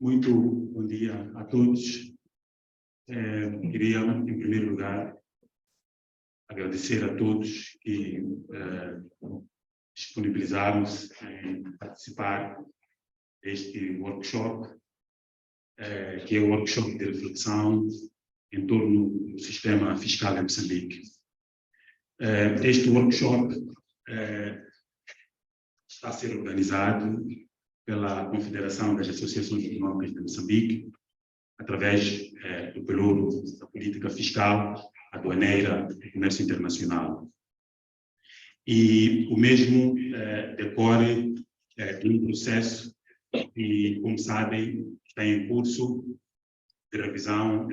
Muito bom dia a todos. Queria, em primeiro lugar, agradecer a todos que disponibilizaram-se em participar deste workshop, que é o workshop de reflexão em torno do sistema fiscal em Moçambique. Este workshop está a ser organizado pela Confederação das Associações Econômicas de Moçambique, através do Pelouro da Política Fiscal, Aduaneira e Comércio Internacional. E o mesmo decorre de um processo que, como sabem, está em curso de revisão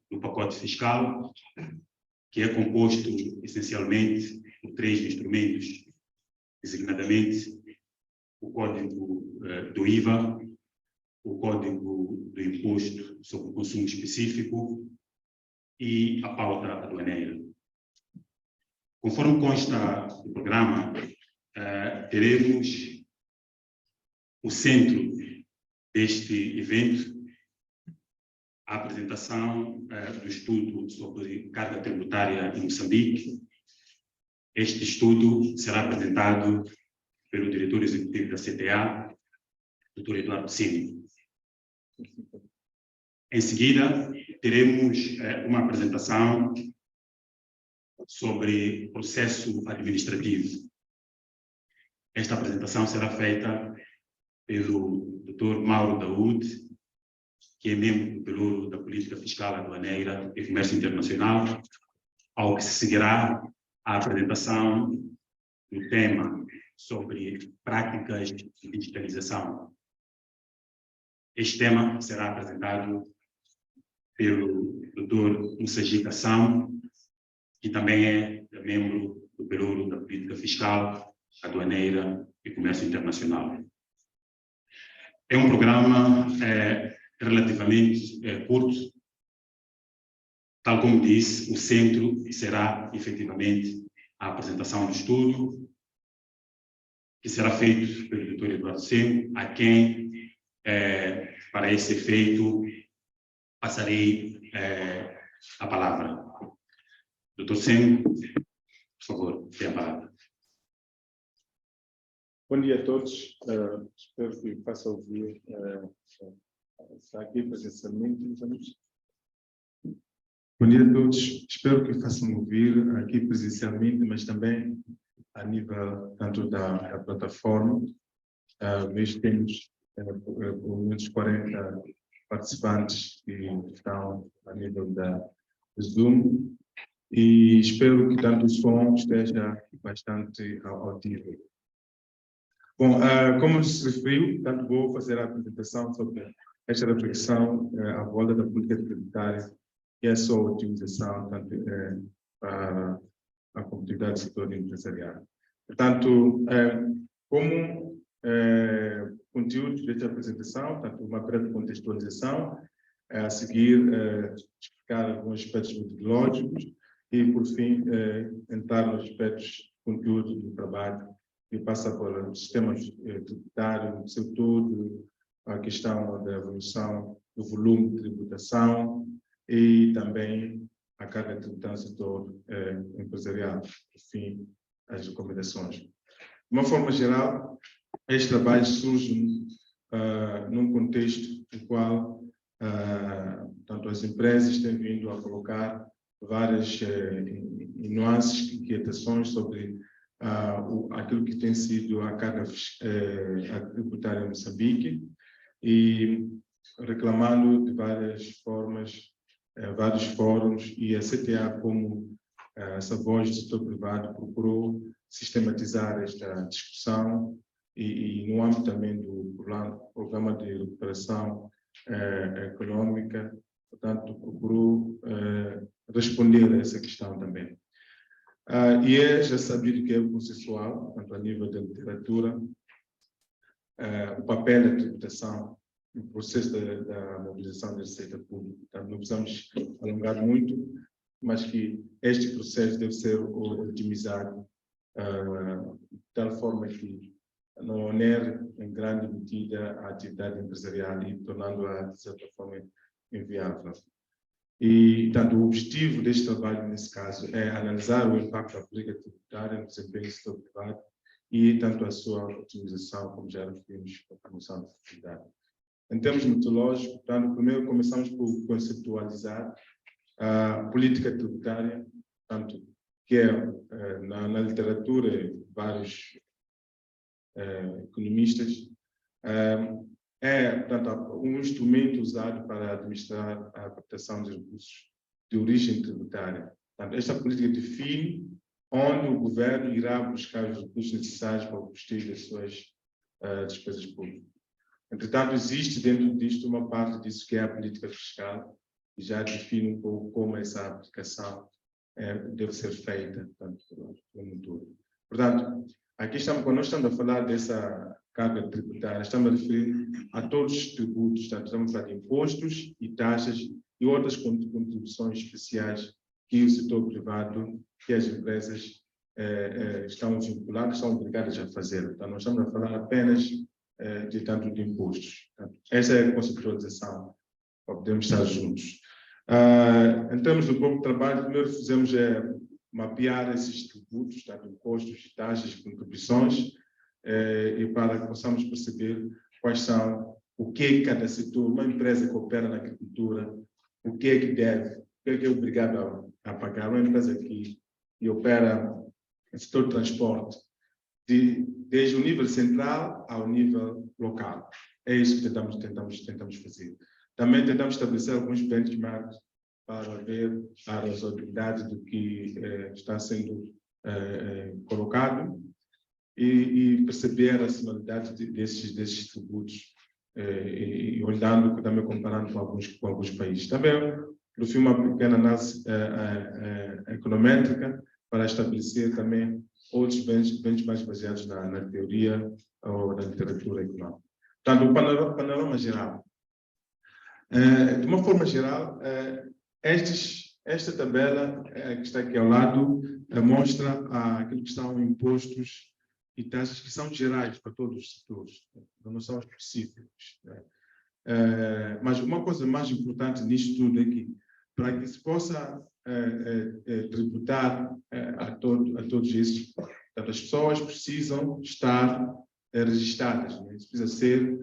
do pacote fiscal, que é composto essencialmente por 3 instrumentos, designadamente o Código do IVA, o Código do Imposto sobre o Consumo Específico e a pauta aduaneira. Conforme consta do programa, teremos o centro deste evento, a apresentação do estudo sobre carga tributária em Moçambique. Este estudo será apresentado pelo diretor executivo da CTA, Dr. Eduardo Cini. Em seguida, teremos uma apresentação sobre processo administrativo. Esta apresentação será feita pelo Dr. Mauro Daúde, que é membro do Pelouro da Política Fiscal, Aduaneira e Comércio Internacional, ao que se seguirá a apresentação do tema sobre práticas de digitalização. Este tema será apresentado pelo Dr. Mussaji Kassam, que também é membro do Pelouro da Política Fiscal, Aduaneira e Comércio Internacional. É um programa relativamente curto. Tal como disse, o centro será efetivamente a apresentação do estudo, que será feito pelo Dr. Eduardo Cini, a quem, para esse efeito, passarei a palavra. Dr. Cini, por favor, tenha a palavra. Bom dia a todos. Espero que possa ouvir. Está aqui presencialmente. Bom dia a todos. Espero que façam ouvir aqui presencialmente, mas também a nível tanto da plataforma. Nós temos pelo menos 40 participantes que estão a nível da Zoom e espero que tanto o som esteja bastante audível. Bom, como se referiu, tanto vou fazer a apresentação sobre esta reflexão à volta da política tributária e a sua utilização tanto para a competitividade do setor empresarial. Portanto, como conteúdo desta apresentação, tanto uma breve contextualização, a seguir explicar alguns aspectos metodológicos e, por fim, entrar nos aspectos de conteúdo do trabalho que passa por o sistema tributário no seu todo, a questão da evolução do volume de tributação e também a carga tributária no setor empresarial, por fim, as recomendações. De uma forma geral, este trabalho surge num contexto no qual tanto as empresas têm vindo a colocar várias nuances, inquietações sobre aquilo que tem sido a carga tributária em Moçambique e reclamando de várias formas, vários fóruns, e a CTA, como essa voz do setor privado, procurou sistematizar esta discussão e no âmbito também do programa de recuperação econômica, portanto, procurou responder a essa questão também. E já sabido que é consensual, tanto a nível da literatura, o papel da tributação no processo da mobilização da receita pública. Portanto, não precisamos alongar muito, mas que este processo deve ser otimizado de tal forma que não onere em grande medida a atividade empresarial e tornando-a, de certa forma, inviável. E, portanto, o objetivo deste trabalho, nesse caso, é analisar o impacto da política tributária no desempenho do setor privado e, tanto a sua otimização, como já referimos, a promoção da atividade. Em termos metodológicos, portanto, primeiro começamos por conceptualizar a política tributária, portanto, que é, na literatura, vários economistas, portanto, um instrumento usado para administrar a captação de recursos de origem tributária. Portanto, esta política define onde o governo irá buscar os recursos necessários para o custeio das suas despesas públicas. Entretanto, existe dentro disto uma parte disso que é a política fiscal, que já define um pouco como essa aplicação deve ser feita, portanto, no todo. Portanto, aqui quando nós estamos a falar dessa carga tributária, estamos a referir a todos os tributos, portanto, estamos a falar de impostos e taxas e outras contribuições especiais que o setor privado, que as empresas estão vinculadas, são obrigadas a fazer. Então, nós estamos a falar apenas de impostos. Portanto, essa é a conceptualização, para podermos estar juntos. Em termos do próprio trabalho, primeiro fizemos mapear esses tributos, tanto impostos, taxas, contribuições, e para que possamos perceber quais são, o que é cada setor, uma empresa que opera na agricultura, o que é que deve, o que é que é obrigado a pagar, uma empresa que opera no setor de transporte, desde o nível central ao nível local. É isso que tentamos fazer. Também tentamos estabelecer alguns benchmarks para ver a razoabilidade do que está sendo colocado e perceber a racionalidade desses tributos, e olhando, também comparando com alguns países. Também eu fiz uma pequena análise econométrica para estabelecer também outros benchmarks baseados na teoria ou na literatura econômica. Portanto, o panorama geral. De uma forma geral, esta tabela que está aqui ao lado mostra aquilo que são impostos e taxas que são gerais para todos os setores, não são específicos. Mas uma coisa mais importante nisto tudo é que, para que se possa tributar a todos esses, as pessoas precisam estar registradas, né? Precisa ser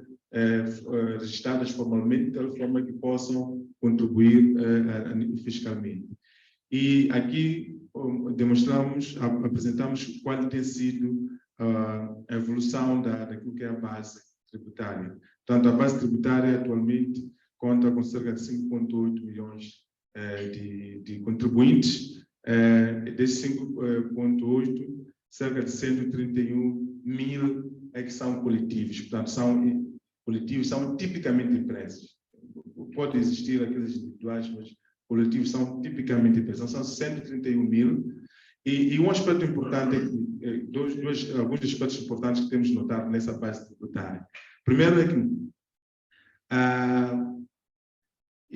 registradas formalmente, de tal forma que possam contribuir fiscalmente. E aqui apresentamos qual tem sido a evolução daquilo que é a base tributária. Portanto, a base tributária atualmente conta com cerca de 5,8 milhões de contribuintes. Desses 5,8, cerca de 131 mil é que são coletivos. Portanto, coletivos são tipicamente empresas. Pode existir aqueles individuais, mas coletivos são tipicamente empresas. São 131 mil. E um aspecto importante é que, alguns aspectos importantes que temos notado nessa base tributária. Primeiro é que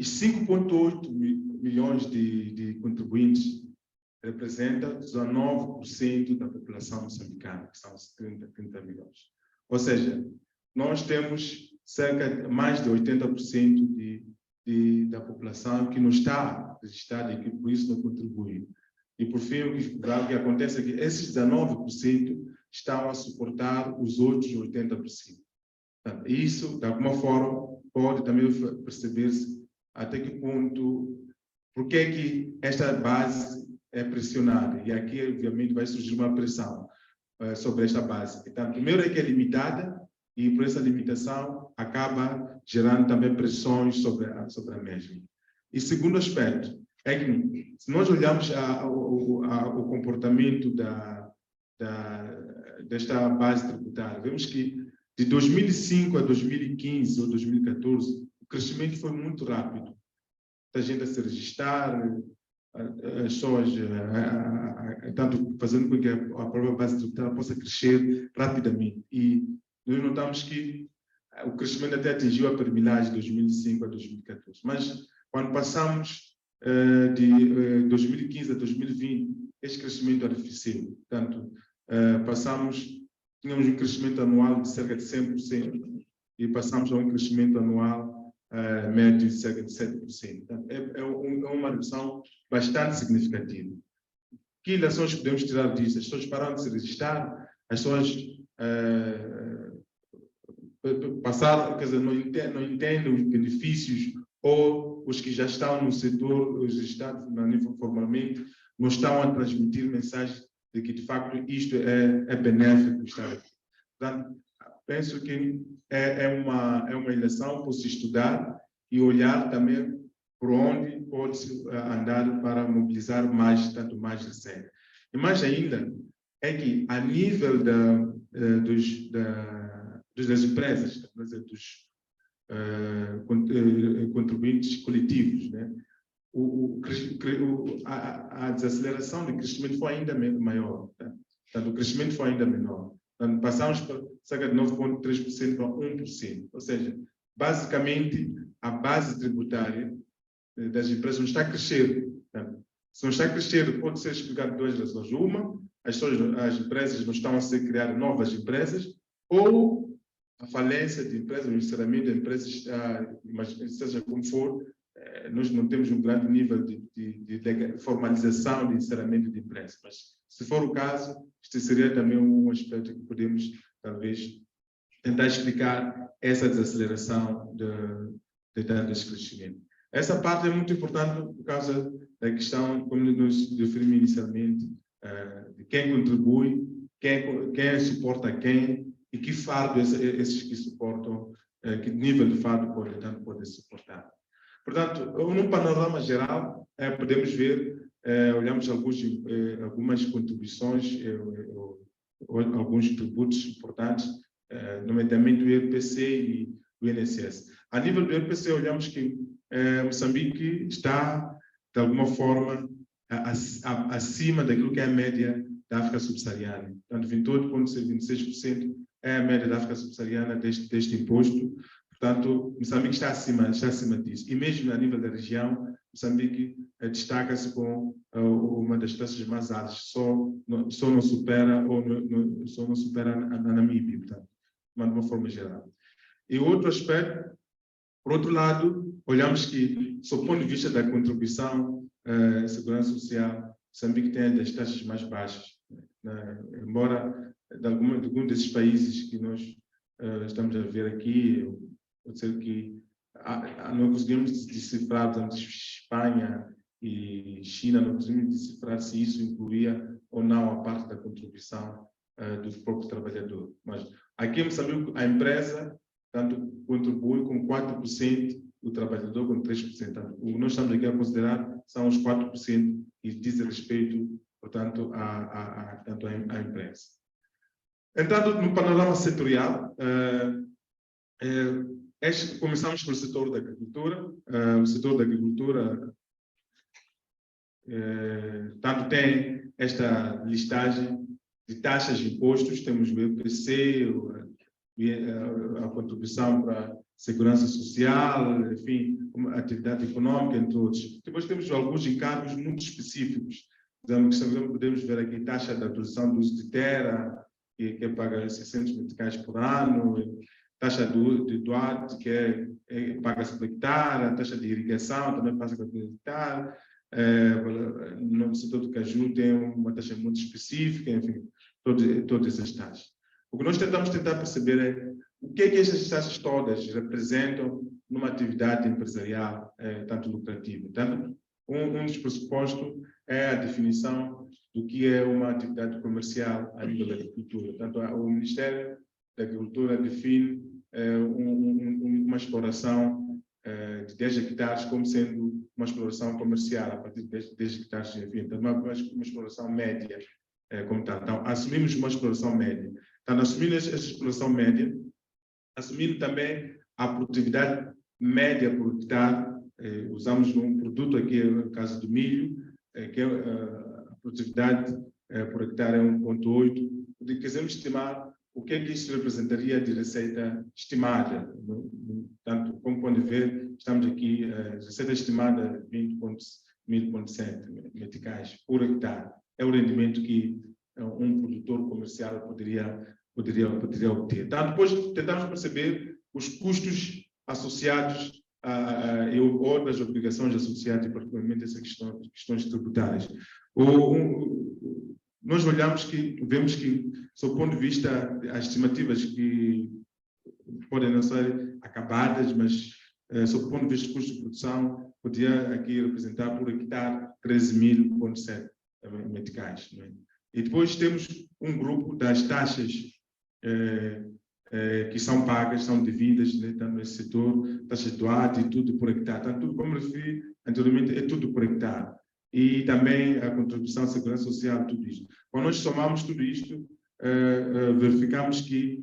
5,8 milhões de contribuintes representa 19% da população moçambicana, que são 30 milhões. Ou seja, nós temos cerca de mais de 80% da população que não está registrada e que por isso não contribui. E por fim, o que acontece é que esses 19% estão a suportar os outros 80%. Portanto, isso, de alguma forma, pode também perceber-se até que ponto, por que é que esta base é pressionada. E aqui, obviamente, vai surgir uma pressão sobre esta base. Então, primeiro é que é limitada, e por essa limitação acaba gerando também pressões sobre a mesma. E segundo aspecto, é que se nós olharmos o comportamento desta base tributária, vemos que de 2005 a 2015 ou 2014, o crescimento foi muito rápido. A gente a se registrar, as pessoas, tanto fazendo com que a própria base tributária possa crescer rapidamente. E nós notamos que o crescimento até atingiu a permilhagem de 2005 a 2014. Mas, quando passamos de 2015 a 2020, este crescimento arrefeceu. Portanto, passamos tínhamos um crescimento anual de cerca de 100% e passamos a um crescimento anual médio de cerca de 7%. Portanto, é uma redução bastante significativa. Que ilações podemos tirar disso? As pessoas pararam de se registrar, as pessoas passaram, quer dizer, não entendem os benefícios, ou os que já estão no setor registrados no nível formalmente não estão a transmitir mensagens de que, de facto, isto é benéfico estar aqui. Portanto, penso que é uma eleição por se estudar e olhar também por onde pode-se andar para mobilizar mais, tanto mais recente. E mais ainda, é que a nível das empresas, dos contribuintes coletivos, né? A desaceleração do crescimento foi ainda maior. Tá? Portanto, o crescimento foi ainda menor. Portanto, passamos para cerca de 9,3% para 1%. Ou seja, basicamente, a base tributária das empresas não está a crescer. Tá? Se não está a crescer, pode ser explicado por duas razões. Uma, as empresas não estão a ser criar novas empresas, ou a falência de empresas, o encerramento de empresas, mas seja como for, nós não temos um grande nível de formalização de encerramento de empresas. Mas, se for o caso, este seria também um aspecto que podemos, talvez, tentar explicar essa desaceleração de crescimento. Essa parte é muito importante por causa da questão, como nos referimos inicialmente, de quem contribui, quem suporta quem e que fardo esses que suportam, que nível de fardo podem suportar. Portanto, num panorama geral, podemos ver, olhamos algumas contribuições, alguns tributos importantes, nomeadamente o IRPC e o INSS. A nível do IRPC, olhamos que Moçambique está, de alguma forma, acima daquilo que é a média da África subsaariana. Portanto, 28,26% é a média da África subsaariana deste imposto. Portanto, Moçambique está acima disso. E mesmo a nível da região, Moçambique destaca-se com uma das taxas mais altas. Só não supera a Namíbia, portanto, de uma forma geral. E outro aspecto, por outro lado, olhamos que, sob o ponto de vista da contribuição à segurança social, Moçambique tem das taxas mais baixas. Embora de algum desses países que nós estamos a ver aqui, pode ser que não conseguimos decifrar, portanto, Espanha e China, não conseguimos decifrar se isso incluía ou não a parte da contribuição do próprio trabalhador. Mas aqui em Moçambique, a empresa, tanto contribui com 4%, o trabalhador com 3%. Portanto, o que nós estamos aqui a considerar são os 4% que diz respeito, portanto, à empresa. Entrando no panorama setorial, começamos pelo setor da agricultura. O setor da agricultura tanto tem esta listagem de taxas de impostos, temos o IPC, a contribuição para a segurança social, enfim, atividade econômica, entre outros. Depois temos alguns encargos muito específicos. Podemos ver aqui taxa de autorização do uso de terra, que é paga 600 meticais por ano, taxa de Duarte, que paga-se por hectare, a taxa de irrigação também passa por hectare, no setor do caju tem uma taxa muito específica, enfim, todas essas taxas. O que nós tentamos perceber é o que essas taxas todas representam numa atividade empresarial tanto lucrativa. Então, um dos pressupostos é a definição do que é uma atividade comercial a nível da agricultura. Portanto, o Ministério da Agricultura define uma exploração de 10 hectares como sendo uma exploração comercial a partir de 10 hectares, enfim, então, uma exploração média como tal. Então, assumimos uma exploração média. Então, assumindo essa exploração média, assumindo também a produtividade média por hectare, usamos um produto aqui, no caso do milho, que a produtividade por hectare é 1,8, de queremos estimar o que isso representaria de receita estimada. Tanto como pode ver, estamos aqui, receita estimada 20,7 meticais por hectare. É o rendimento que um produtor comercial poderia poderia obter. Então, depois tentamos perceber os custos associados e outras obrigações associadas, particularmente essas questões tributárias. Nós vemos que, sob o ponto de vista, as estimativas que podem não ser acabadas, mas sob o ponto de vista de custo de produção, podia aqui representar por hectare 13.000,7 meticais. Né? E depois temos um grupo das taxas que são pagas, são devidas, né, tanto nesse setor, taxas do AD e tudo por hectare. Tanto, como referi anteriormente, é tudo por hectare. E também a contribuição à segurança social, tudo isto. Quando nós somamos tudo isto, verificamos que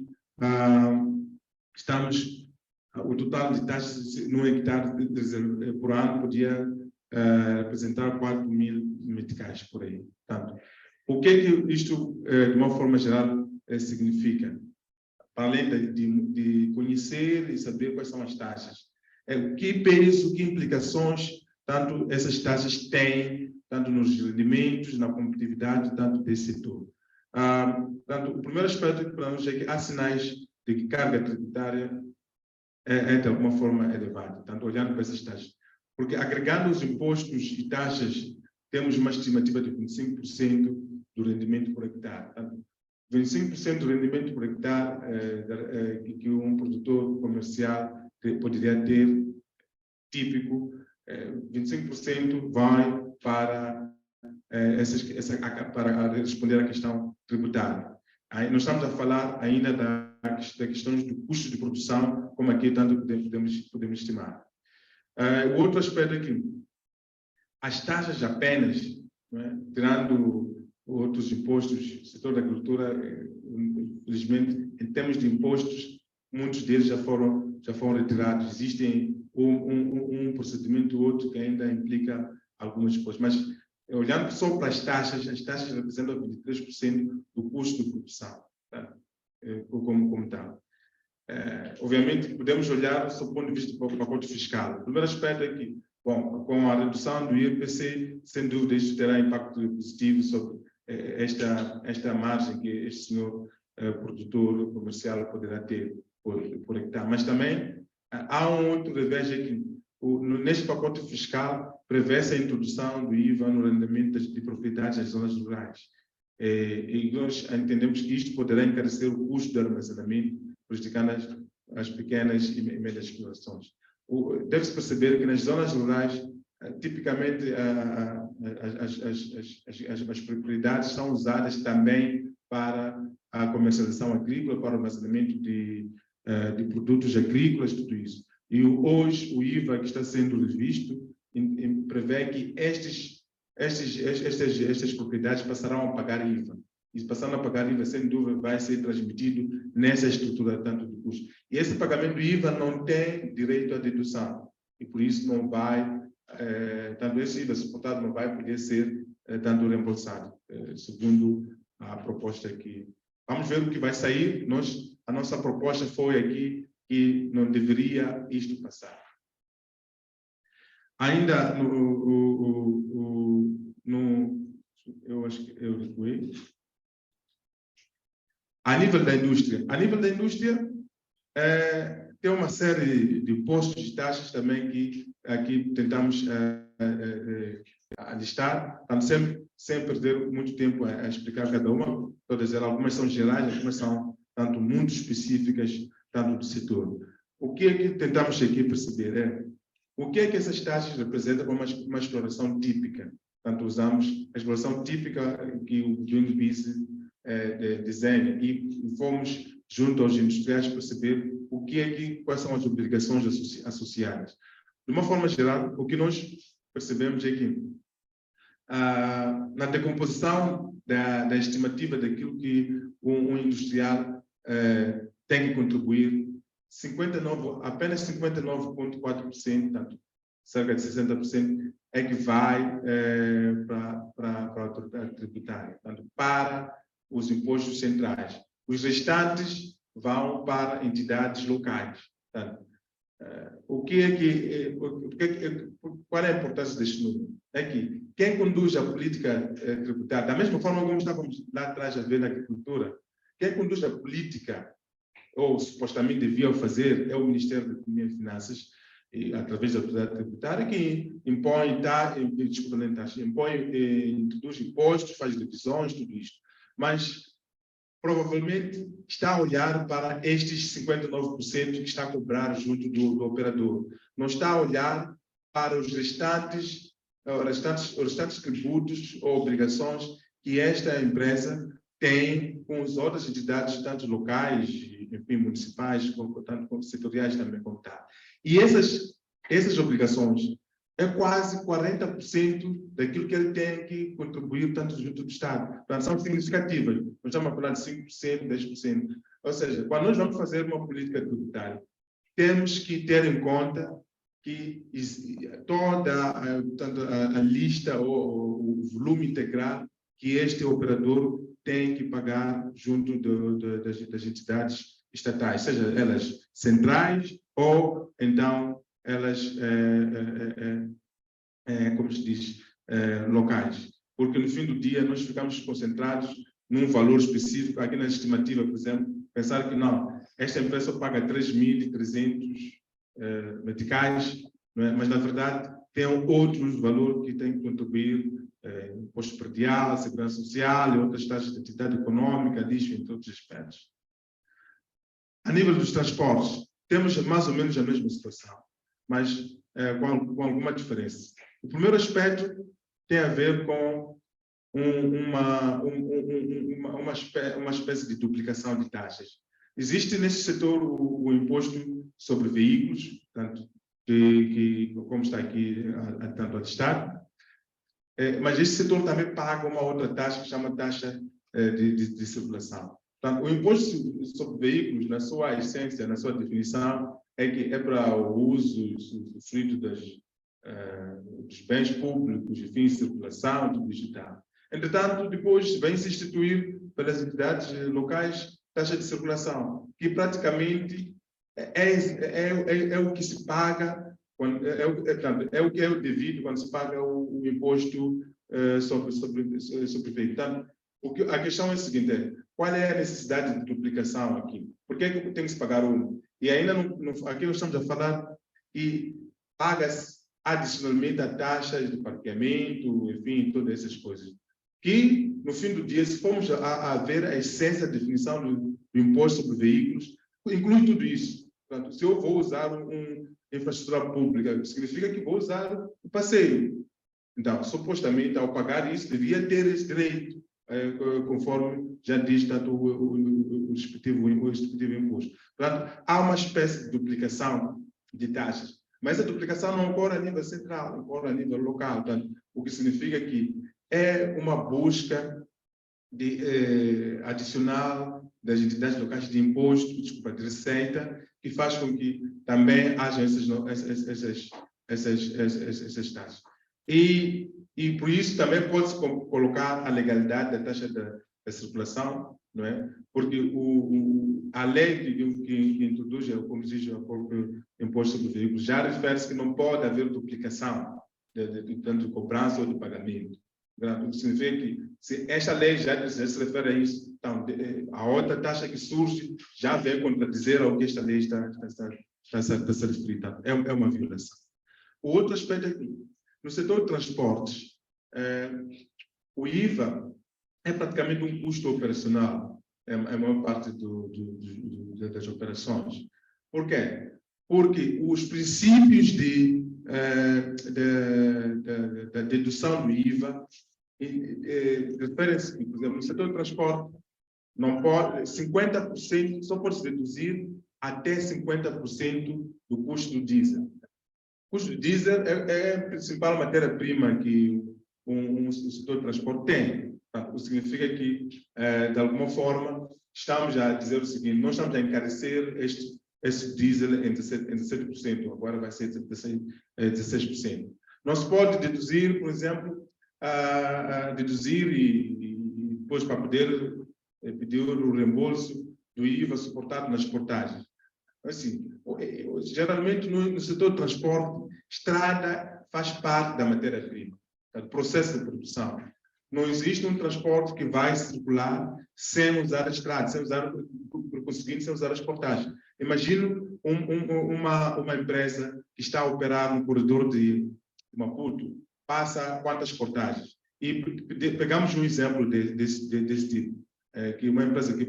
o total de taxas no hectare por ano podia representar 4.000 meticais por aí. Portanto, o que é que isto, de uma forma geral, significa? Para além de conhecer e saber quais são as taxas, que peso, que implicações tanto essas taxas têm, tanto nos rendimentos, na competitividade, tanto desse setor. Portanto, o primeiro aspecto para nós é que há sinais de que carga tributária de alguma forma elevada, tanto olhando para essas taxas. Porque agregando os impostos e taxas, temos uma estimativa de 25% do rendimento por hectare. Portanto, 25% do rendimento por hectare que um produtor comercial poderia ter, típico, 25% vai para responder à questão tributária. Aí nós estamos a falar ainda das questões do custo de produção, como aqui tanto podemos estimar. O outro aspecto é que as taxas apenas, né, tirando outros impostos, o setor da agricultura, infelizmente, em termos de impostos, muitos deles já foram retirados. Existem um procedimento ou outro que ainda implica alguns impostos, mas olhando só para as taxas representam 23% do custo de produção, tá? Como tal. Obviamente, podemos olhar sob o ponto de vista do pacote fiscal. O primeiro aspecto é que, bom, com a redução do IRPC, sem dúvida, isso terá impacto positivo sobre esta margem que este senhor produtor comercial poderá ter por hectare. Mas também há um outro revés aqui. Neste pacote fiscal, prevê-se a introdução do IVA no arrendamento de propriedades nas zonas rurais. E nós entendemos que isto poderá encarecer o custo do armazenamento, prejudicando as pequenas e médias explorações. Deve-se perceber que nas zonas rurais, tipicamente, as propriedades são usadas também para a comercialização agrícola, para o armazenamento de produtos agrícolas, tudo isso. E hoje o IVA que está sendo revisto prevê que estas propriedades passarão a pagar IVA. E passando a pagar IVA, sem dúvida, vai ser transmitido nessa estrutura tanto do custo. E esse pagamento do IVA não tem direito à dedução. E por isso não vai, tanto esse IVA suportado não vai poder ser tanto reembolsado, segundo a proposta aqui. Vamos ver o que vai sair. A nossa proposta foi aqui que não deveria isto passar. Ainda eu acho que eu recuei. A nível da indústria. A nível da indústria, tem uma série de impostos e taxas também que aqui tentamos listar, sem perder muito tempo a explicar cada uma. Todas elas, algumas são gerais, algumas são tanto muito específicas, tanto do setor. O que é que tentamos aqui perceber o que é que essas taxas representam como uma exploração típica. Portanto, usamos a exploração típica que o Greenpeace desenha e fomos junto aos industriais perceber quais são as obrigações associadas. De uma forma geral, o que nós percebemos é que na decomposição da estimativa daquilo que um industrial tem que contribuir, apenas 59,4%, portanto, cerca de 60%, é que vai para a autoridade tributária, portanto, para os impostos centrais. Os restantes vão para entidades locais. Portanto, qual é a importância deste número? É que quem conduz a política tributária, da mesma forma como estávamos lá atrás a ver na agricultura, quem conduz a política, ou supostamente devia fazer, é o Ministério da Economia e Finanças, através da autoridade tributária, que impõe, introduz impostos, faz divisões, tudo isto. Mas provavelmente está a olhar para estes 59% que está a cobrar junto do operador. Não está a olhar para os restantes tributos ou obrigações que esta empresa tem com as outras entidades, tanto locais, enfim, municipais, tanto setoriais também como tal. E essas obrigações é quase 40% daquilo que ele tem que contribuir tanto junto do Estado. Portanto, são significativas. Nós estamos a falar de 5%, 10%. Ou seja, quando nós vamos fazer uma política tributária, temos que ter em conta que toda a lista ou o volume integral que este operador tem que pagar junto das entidades estatais, seja elas centrais ou, então, elas, como se diz, locais. Porque, no fim do dia, nós ficamos concentrados num valor específico. Aqui na estimativa, por exemplo, pensar que não, esta empresa paga 3.300 meticais, não é? Mas, na verdade, tem outros valores que tem que contribuir, imposto predial, segurança social e outras taxas de atividade econômica, disso, entre outros aspectos. A nível dos transportes, temos mais ou menos a mesma situação, mas com alguma diferença. O primeiro aspecto tem a ver com uma espécie de duplicação de taxas. Existe nesse setor o imposto sobre veículos, tanto que como está aqui tanto atestado, mas esse setor também paga uma outra taxa que chama taxa de circulação. Portanto, o imposto sobre veículos, na sua essência, na sua definição, é para o uso usufruto dos bens públicos, enfim, circulação, tudo digital. Entretanto, depois vem-se instituir pelas entidades locais taxa de circulação, que praticamente é o que se paga, é o que é o devido quando se paga o imposto sobre veículos. Portanto, a questão é a seguinte: qual é a necessidade de duplicação aqui? Por que tem que se pagar um? E ainda aqui nós estamos a falar que paga-se adicionalmente a taxas de parqueamento, enfim, todas essas coisas. Que, no fim do dia, se formos a ver a essência, a definição do imposto sobre veículos, inclui tudo isso. Portanto, se eu vou usar uma infraestrutura pública, significa que vou usar o passeio. Então, supostamente, ao pagar isso, devia ter esse direito, conforme já diz tanto o respectivo imposto. Portanto, há uma espécie de duplicação de taxas, mas a duplicação não ocorre a nível central, ocorre a nível local. Portanto, o que significa que é uma busca adicional das entidades locais de imposto, de receita, que faz com que também haja essas taxas. E por isso também pode-se colocar a legalidade da taxa da circulação, não é? Porque a lei que introduz, como diz o próprio imposto sobre veículos, já refere-se que não pode haver duplicação tanto de cobrança ou de pagamento. O que significa que, se esta lei já se refere a isso, então, a outra taxa que surge já vem contradizer ao que esta lei está a se referir. É uma violação. O outro aspecto é que, no setor de transportes, o IVA é praticamente um custo operacional, é a maior parte das operações. Por quê? Porque os princípios da dedução do IVA referem-se, por exemplo, no setor de transporte, não pode, 50% só pode se deduzir até 50% do custo do diesel. O custo do diesel é a principal matéria-prima que o setor de transporte tem. O que significa que, de alguma forma, estamos a dizer o seguinte: nós estamos a encarecer esse diesel em 17%, agora vai ser 16%. Não se pode deduzir, por exemplo, deduzir e depois para poder pedir o reembolso do IVA suportado nas portagens. Assim, geralmente no setor de transporte, estrada faz parte da matéria-prima, do processo de produção. Não existe um transporte que vai circular sem usar a estrada, por conseguinte, sem usar as portagens. Imagino uma empresa que está a operar no corredor de Maputo, passa quantas portagens? E pegamos um exemplo desse tipo, que uma empresa que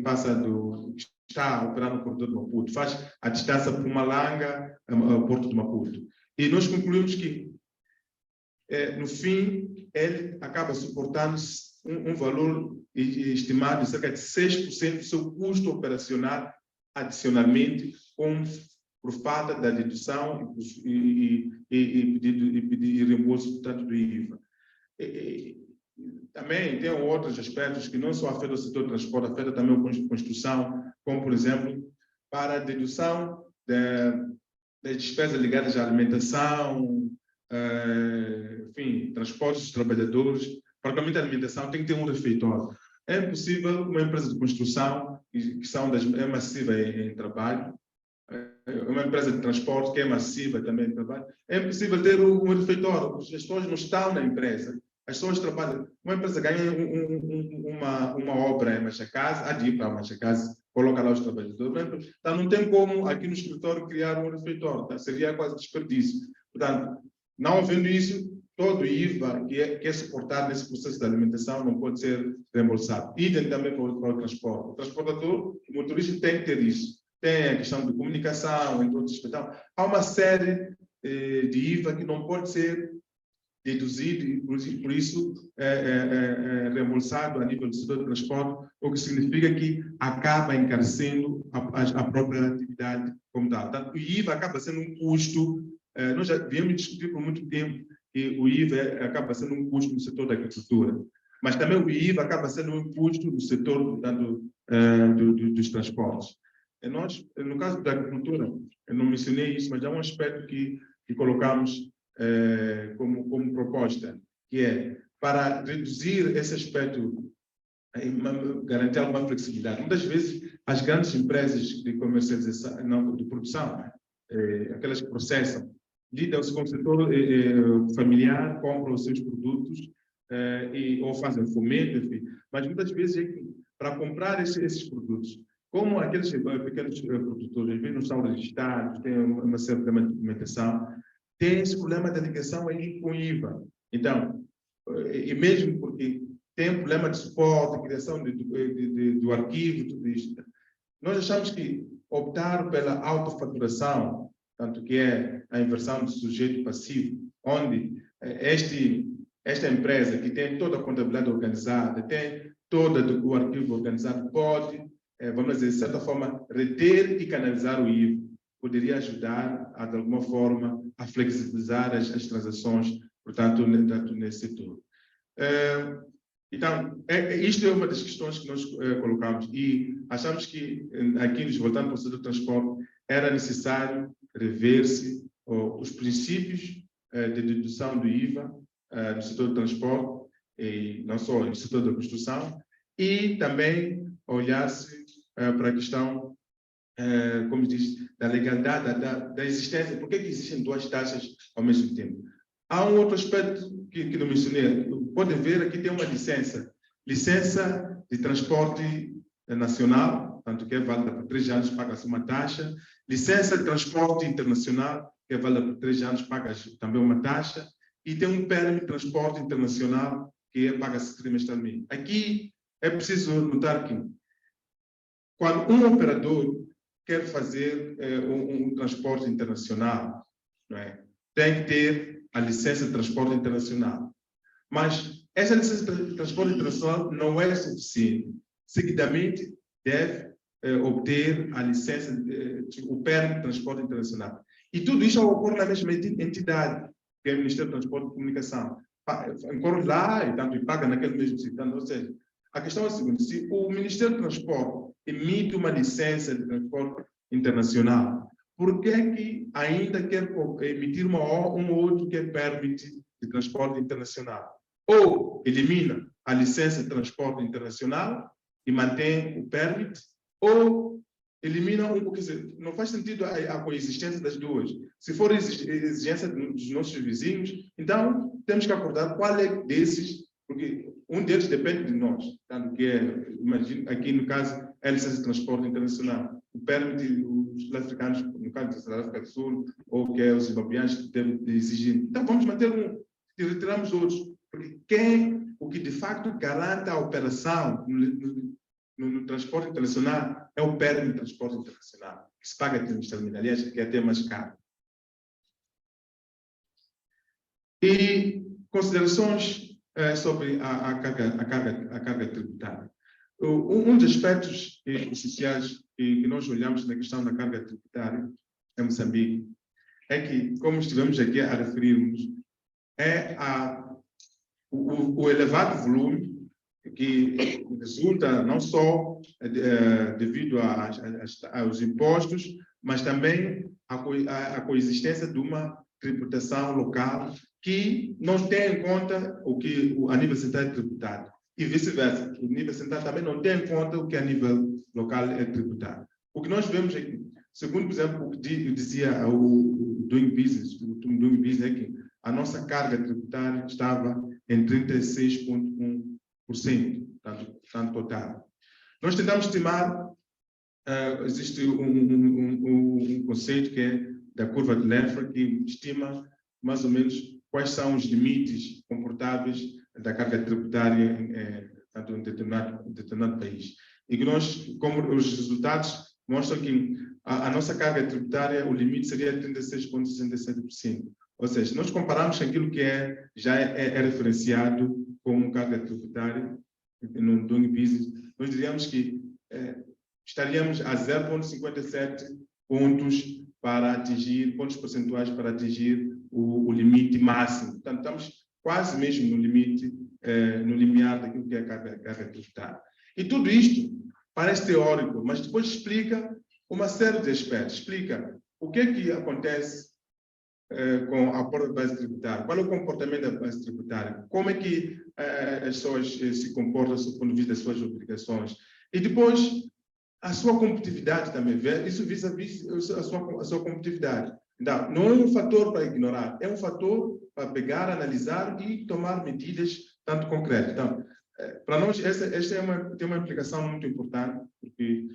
está a operar no corredor de Maputo, faz a distância por Malanga ao Porto de Maputo. E nós concluímos que, no fim, ele acaba suportando um valor estimado de cerca de 6% do seu custo operacional adicionalmente, por falta da dedução e reembolso, portanto, do IVA. Também tem outros aspectos que não só afetam o setor do transporte, afetam também a construção, como, por exemplo, para a dedução das despesas ligadas à alimentação, enfim, transportes dos trabalhadores. Para a alimentação tem que ter um refeitório. É possível uma empresa de construção, que é massiva em trabalho, uma empresa de transporte que é massiva também em trabalho, é possível ter um refeitório. As pessoas não estão na empresa. As pessoas trabalham. Uma empresa ganha uma obra em Machacase, há de ir para Machacase, coloca lá os trabalhadores. Então, não tem como aqui no escritório criar um refeitório. Tá? Seria quase desperdício. Portanto, não havendo isso, todo o IVA que é suportado nesse processo de alimentação não pode ser reembolsado. Idem também para o transporte. O transportador, o motorista tem que ter isso. Tem a questão de comunicação, entre outros. Então, há uma série de IVA que não pode ser deduzido e, por isso, reembolsado a nível do setor de transporte, o que significa que acaba encarecendo a própria atividade como tal. Portanto, o IVA acaba sendo um custo. Nós já viemos discutir por muito tempo que o IVA acaba sendo um custo no setor da agricultura, mas também o IVA acaba sendo um custo no setor, portanto, dos transportes. Nós, no caso da agricultura, eu não mencionei isso, mas há um aspecto que colocamos como proposta, que é para reduzir esse aspecto, garantir alguma flexibilidade. Muitas vezes, as grandes empresas de comercialização, não, de produção, aquelas que processam, lidam-se com o setor familiar, compram os seus produtos ou fazem fomento, enfim. Mas muitas vezes, para comprar esses produtos, como aqueles pequenos produtores, às vezes não estão registrados, têm uma certa documentação, tem esse problema da ligação aí com o IVA. Então, e mesmo porque tem um problema de suporte, criação do arquivo, tudo isso. Nós achamos que optar pela autofaturação, tanto que é a inversão do sujeito passivo, onde esta empresa que tem toda a contabilidade organizada, tem todo o arquivo organizado, pode, vamos dizer, de certa forma, reter e canalizar o IVA. Poderia ajudar, de alguma forma, a flexibilizar as transações, portanto, nesse setor. Então, isto é uma das questões que nós colocamos e achamos que, aqui, nos voltando para o setor do transporte, era necessário rever-se os princípios de dedução do IVA no setor do transporte, e não só no setor da construção, e também olhar-se para a questão, como diz, da legalidade, da existência. Por que existem duas taxas ao mesmo tempo? Há um outro aspecto que não mencionei. Podem ver, aqui tem uma licença de transporte nacional, tanto que é válida por 3 anos, paga-se uma taxa. Licença de transporte internacional, que é válida por 3 anos, paga-se também uma taxa. E tem um permit de transporte internacional, que paga-se trimestralmente. Aqui é preciso notar que, quando um operador quer fazer um transporte internacional, não é? Tem que ter a licença de transporte internacional. Mas essa licença de transporte internacional não é suficiente. Seguidamente, deve obter a licença, o permit de transporte internacional. E tudo isso ocorre na mesma entidade, que é o Ministério do Transporte e Comunicação. Ocorre lá e paga naquele mesmo sítio. Ou seja, a questão é a seguinte: se o Ministério do Transporte emite uma licença de transporte internacional, por que é que ainda quer emitir um ou outro que é permite de transporte internacional? Ou elimina a licença de transporte internacional e mantém o permit, ou elimina quer dizer, não faz sentido a coexistência das duas. Se for exigência dos nossos vizinhos, então temos que acordar qual é desses porque um deles depende de nós, tanto que imagino, aqui no caso, é a licença de transporte internacional. O permite os sul-africanos, no caso da África do Sul, ou que é os zimbabueanos, devem exigir. Então, vamos manter e retiramos outros, porque o que de facto garante a operação no transporte internacional é o permite de transporte internacional, que se paga trimestralmente, aliás, que é até mais caro. E considerações sobre a carga tributária. Um dos aspectos essenciais que nós olhamos na questão da carga tributária em Moçambique é que, como estivemos aqui a referirmos, é o elevado volume que resulta não só devido aos impostos, mas também a coexistência de uma tributação local que não tem em conta o que a nível central é tributado. E vice-versa, o nível central também não tem em conta o que a nível local é tributado. O que nós vemos aqui, segundo, por exemplo, o que dizia o Doing Business, é que a nossa carga tributária estava em 36,1%, tanto total. Nós tentamos estimar, existe um conceito que é da curva de Laffer, que estima mais ou menos quais são os limites comportáveis da carga tributária tanto em determinado país. E que nós, como os resultados mostram que a nossa carga tributária, o limite seria 36,67%. Ou seja, nós comparamos aquilo que já é referenciado como carga tributária no Doing Business, nós diríamos que estaríamos a 0,57 pontos pontos percentuais para atingir o limite máximo. Portanto, estamos quase mesmo no limite, no limiar daquilo que é a carga tributária. E tudo isto parece teórico, mas depois explica uma série de aspectos. Explica o que é que acontece com a aporte da base tributária, qual é o comportamento da base tributária, como é que as pessoas se comportam do ponto de vista das suas obrigações. E depois, a sua competitividade também, isso vis-à-vis a sua competitividade. Então, não é um fator para ignorar, é um fator para pegar, analisar e tomar medidas tanto concretas. Então, para nós, esta tem uma implicação muito importante, porque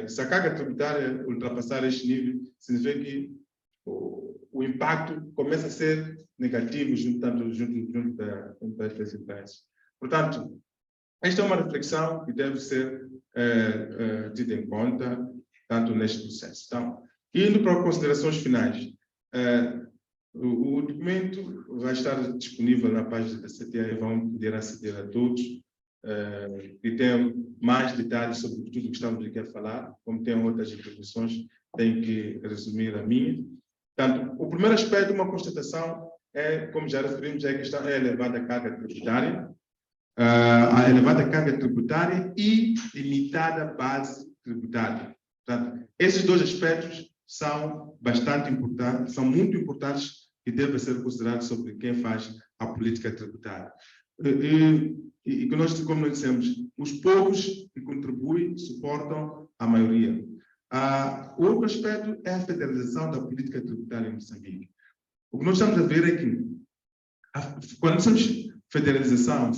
se a carga tributária ultrapassar este nível, significa que o impacto começa a ser negativo junto das empresas. Portanto, esta é uma reflexão que deve ser tida em conta, tanto neste processo. Então, indo para considerações finais, o documento vai estar disponível na página da CTA e vão poder aceder a todos, e tem mais detalhes sobre tudo o que estamos aqui a falar, como tem outras intervenções, tenho que resumir a minha. Portanto, o primeiro aspecto de uma constatação como já referimos, a questão da elevada carga tributária, a elevada carga tributária e limitada base tributária. Portanto, esses dois aspectos são bastante importantes, são muito importantes e devem ser considerados sobre quem faz a política tributária. E que nós, como nós dissemos, os poucos que contribuem suportam a maioria. O outro aspecto é a federalização da política tributária em Moçambique. O que nós estamos a ver é que, quando dizemos federalização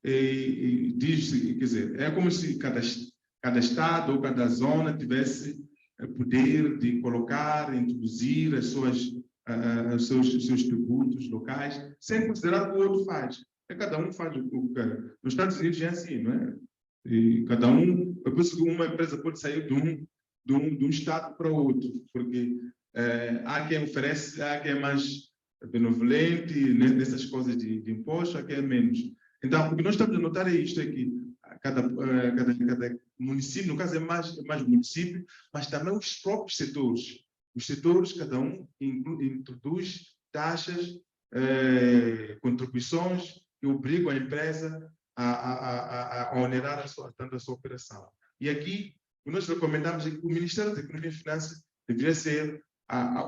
diz, quer dizer, é como se cada estado ou cada zona tivesse poder de colocar, introduzir os seus tributos locais, sem considerar o que o outro faz. Cada um faz o que quer. Nos Estados Unidos é assim, não é? E cada um, eu penso que uma empresa pode sair de um estado para o outro, porque há quem oferece, há quem é mais benevolente nessas coisas de imposto, há quem é menos. Então, o que nós estamos a notar é isto aqui. Cada município, no caso é mais município, mas também os próprios setores. Os setores, cada um introduz taxas, contribuições que obrigam a empresa a onerar tanto a sua operação. E aqui, o que nós recomendamos é que o Ministério da Economia e Finanças deveria ser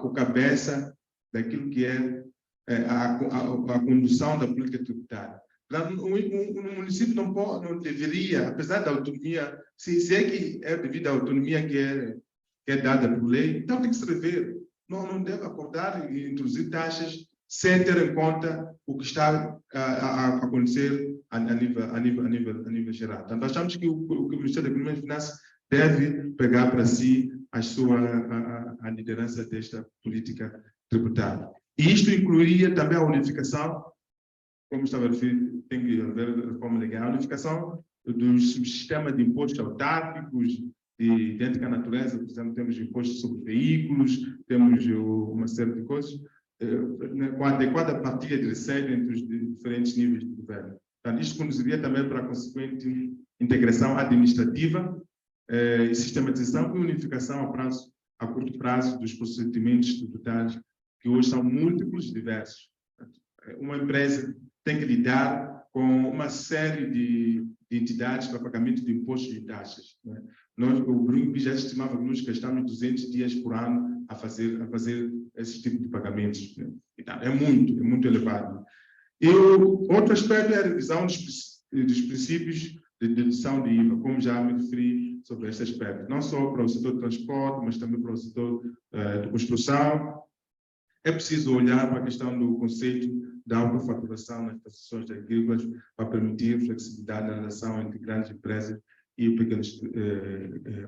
o cabeça daquilo que é a condução da política tributária. O município não deveria, apesar da autonomia, se é que é devido à autonomia que é dada por lei, então tem que se rever. Não deve acordar e introduzir taxas sem ter em conta o que está a acontecer a nível geral. Portanto, achamos que o Ministério da Economia e Finanças deve pegar para si a liderança desta política tributária. E isto incluiria também a unificação, como estava a referir, tem que haver reforma legal, a unificação dos sistemas de impostos autárquicos de idêntica natureza. Por exemplo, temos impostos sobre veículos, temos uma série de coisas, com a adequada partilha de receita entre os diferentes níveis de governo. Portanto, isto conduziria também para a consequente integração administrativa, sistematização e unificação a curto prazo dos procedimentos tributários, que hoje são múltiplos e diversos. Uma empresa tem que lidar com uma série de entidades para pagamento de impostos e taxas. Né? O Bruno já estimava que nós gastamos 200 dias por ano a fazer esse tipo de pagamentos. Né? Então, é muito elevado. E o outro aspecto é a revisão dos princípios de dedução de IVA, como já me referi sobre este aspecto, não só para o setor de transporte, mas também para o setor de construção. É preciso olhar para a questão do conceito da autofaturação nas taxações agrícolas para permitir flexibilidade na relação entre grandes empresas e pequenos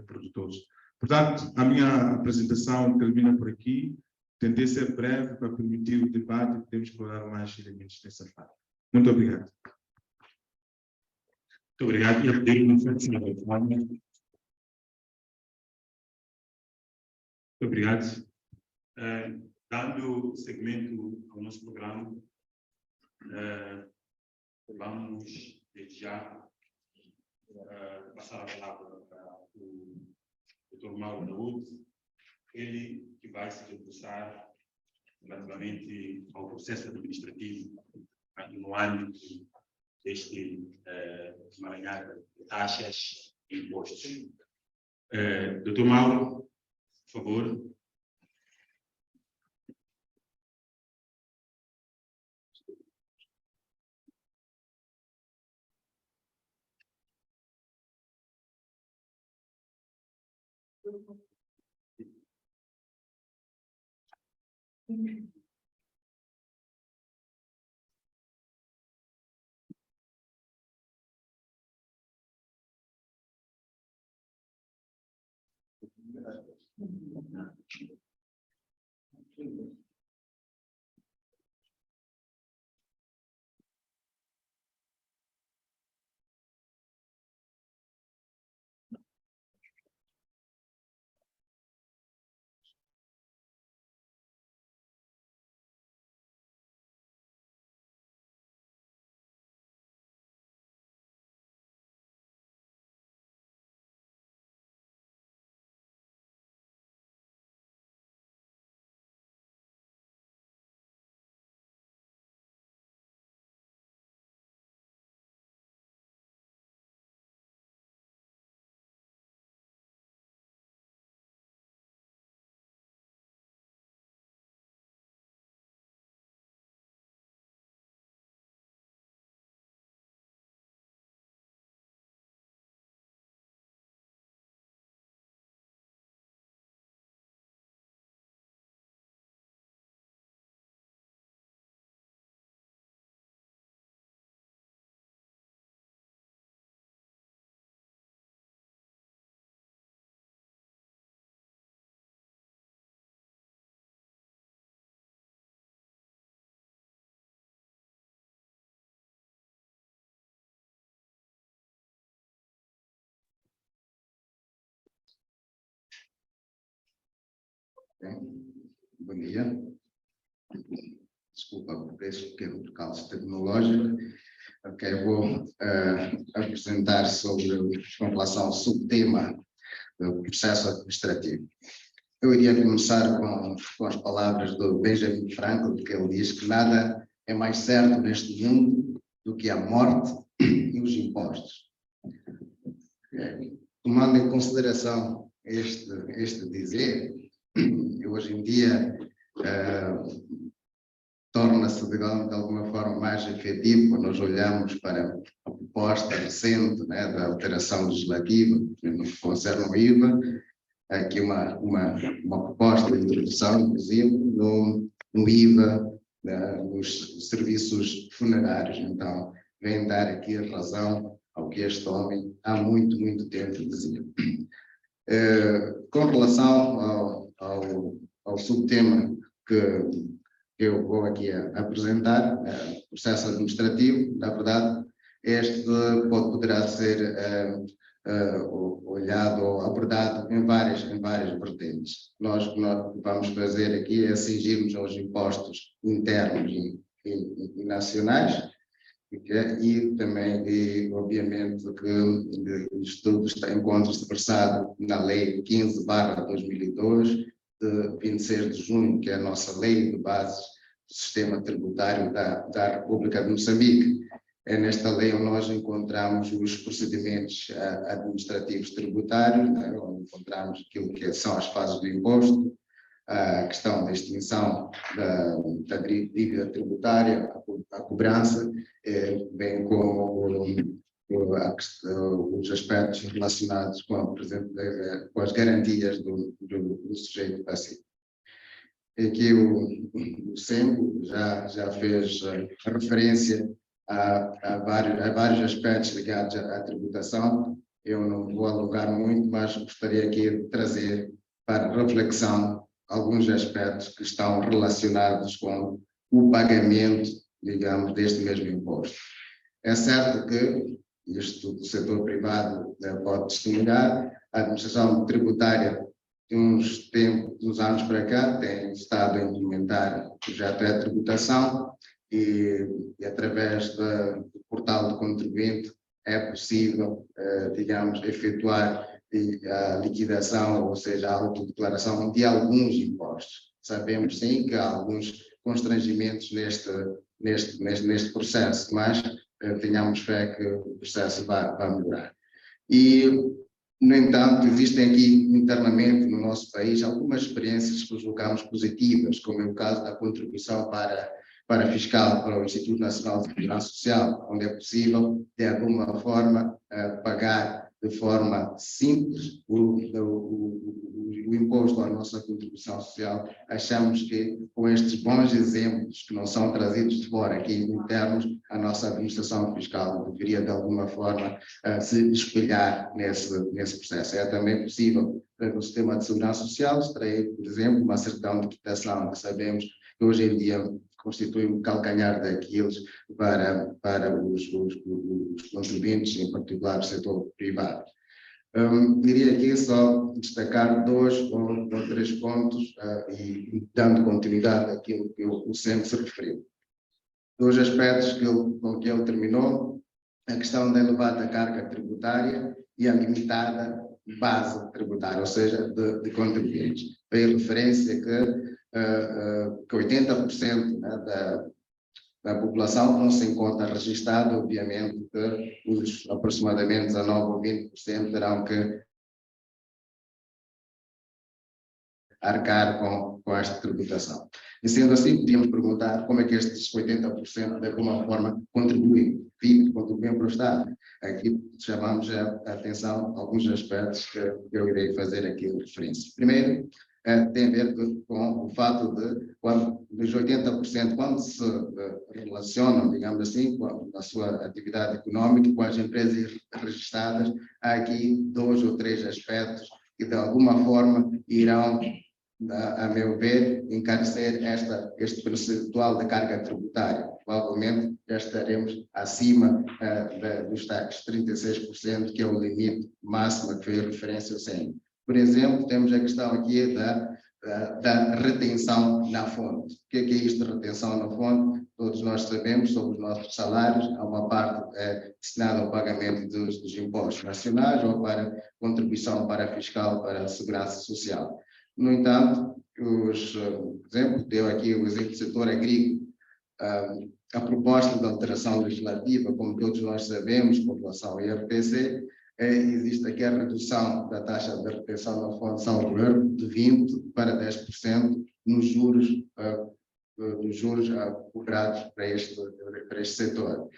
produtores. Portanto, a minha apresentação termina por aqui. Tentei ser breve para permitir o debate e podemos explorar mais elementos nessa fase. Muito obrigado. Muito obrigado. E a pedir uma reflexão. Muito obrigado. Dando segmento ao nosso programa, vamos desde já passar a palavra para o Dr. Mauro Daúde, ele que vai se debruçar relativamente ao processo administrativo no âmbito deste emaranhado de taxas e impostos. Dr. Mauro, por favor. Bom dia. Desculpa por este pequeno percalço tecnológico. Ok, vou apresentar com relação ao subtema do processo administrativo. Eu iria começar com as palavras do Benjamin Franklin, que ele diz que nada é mais certo neste mundo do que a morte e os impostos. Tomando em consideração este dizer, hoje em dia torna-se de alguma forma mais efetivo quando nós olhamos para a proposta recente, né, da alteração legislativa no que concerne ao IVA, aqui uma proposta de introdução, por exemplo, no IVA nos serviços funerários. Então, vem dar aqui a razão ao que este homem há muito, muito tempo dizia. Com relação ao subtema que eu vou aqui apresentar, processo administrativo, na verdade, este poderá ser olhado ou abordado em várias vertentes. Nós o que nós vamos fazer aqui é cingirmos aos impostos internos e nacionais, e também, obviamente, que isto encontra-se versado na Lei 15/2002, de 26 de junho, que é a nossa lei de bases do sistema tributário da República de Moçambique. É nesta lei onde nós encontramos os procedimentos administrativos tributários, né, onde encontramos aquilo que são as fases do imposto, a questão da extinção da dívida tributária, a cobrança, bem como os aspectos relacionados com as garantias do sujeito passivo. Aqui o SEMCO já fez a referência a vários aspectos ligados à tributação. Eu não vou alongar muito, mas gostaria aqui de trazer para reflexão alguns aspectos que estão relacionados com o pagamento, digamos, deste mesmo imposto. É certo que isto do setor privado pode testemunhar, a administração tributária de uns anos para cá tem estado a implementar o projeto de tributação e através do portal do contribuinte é possível, digamos, efetuar a liquidação, ou seja, a autodeclaração de alguns impostos. Sabemos sim que há alguns constrangimentos neste processo, mas tenhamos fé que o processo vai melhorar. E, no entanto, existem aqui internamente no nosso país algumas experiências que julgamos positivas, como é o caso da contribuição para fiscal, para o Instituto Nacional de Segurança Social, onde é possível, de alguma forma, pagar de forma simples o imposto à nossa contribuição social. Achamos que, com estes bons exemplos que não são trazidos de fora, aqui internos, a nossa administração fiscal deveria, de alguma forma, se espelhar nesse processo. É também possível, no sistema de segurança social, extrair, por exemplo, uma certidão de quitação, que sabemos que hoje em dia constitui um calcanhar daqueles para os contribuintes, em particular do setor privado. Diria aqui só destacar 2 ou 3 pontos e dando continuidade àquilo que o SEMCO se referiu. 2 aspectos com que ele terminou: a questão da elevada carga tributária e a limitada base tributária, ou seja, de contribuintes. Foi referência que 80%, né, da população não se encontra registrada. Obviamente que os aproximadamente 19 ou 20% terão que arcar com esta tributação. E sendo assim, podíamos perguntar como é que estes 80% de alguma forma contribuem para o Estado. Aqui chamamos a atenção a alguns aspectos que eu irei fazer aqui referência. Primeiro, tem a ver com o fato de, dos 80%, quando se relacionam, digamos assim, com a sua atividade econômica, com as empresas registradas, há aqui 2 ou 3 aspectos que, de alguma forma, irão, a meu ver, encarecer este percentual da carga tributária. Provavelmente já estaremos acima dos tais 36%, que é o limite máximo que foi a referência ao SEMCO. Por exemplo, temos a questão aqui da retenção na fonte. O que é isto de retenção na fonte? Todos nós sabemos, sobre os nossos salários, há uma parte destinada ao pagamento dos impostos nacionais ou para contribuição para fiscal, para a segurança social. No entanto, por exemplo, deu aqui o exemplo do setor agrícola, a proposta de alteração legislativa, como todos nós sabemos, com relação ao IRPC, existe aqui a redução da taxa de retenção na fonte salvo erro de 20% para 10% nos juros cobrados para este setor.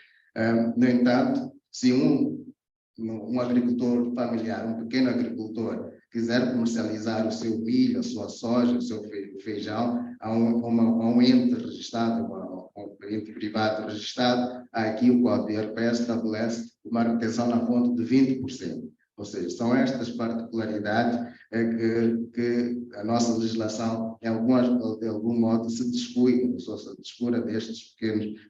No entanto, se um agricultor familiar, um pequeno agricultor, quiser comercializar o seu milho, a sua soja, o seu feijão, a um ente registrado, a um ente privado registrado, aqui o Código de IRPS estabelece uma retenção na fonte de 20%. Ou seja, são estas particularidades que a nossa legislação, de algum modo, se descuida, se descura destes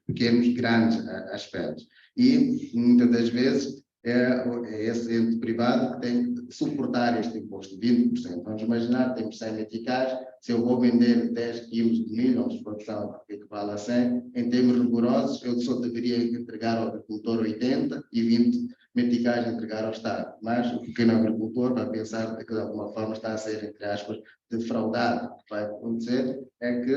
pequenos, grandes aspectos. E, muitas das vezes, é esse ente privado que tem que suportar este imposto de 20%. Vamos imaginar, temos 100 meticais, se eu vou vender 10 quilos de milho, uma exportação que equivale a 100, em termos rigorosos, eu só deveria entregar ao agricultor 80 e 20 meticais entregar ao Estado. Mas o pequeno agricultor vai pensar que de alguma forma está a ser, entre aspas, defraudado. O que vai acontecer é que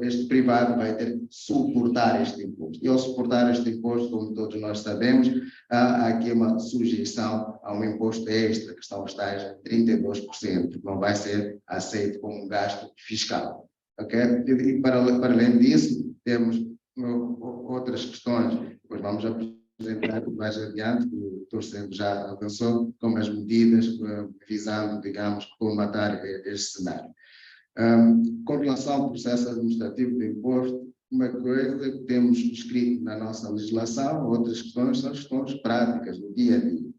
este privado vai ter que suportar este imposto. E ao suportar este imposto, como todos nós sabemos, há aqui uma sujeição a um imposto extra, que são os tais 32%, que não vai ser aceito como um gasto fiscal. Okay? E para além disso, temos outras questões, depois vamos apresentar mais adiante, que o Dr. Centro já avançou, como as medidas visando, digamos, combater este cenário. Com relação ao processo administrativo do imposto, uma coisa que temos escrito na nossa legislação, outras questões são questões práticas, do dia a dia.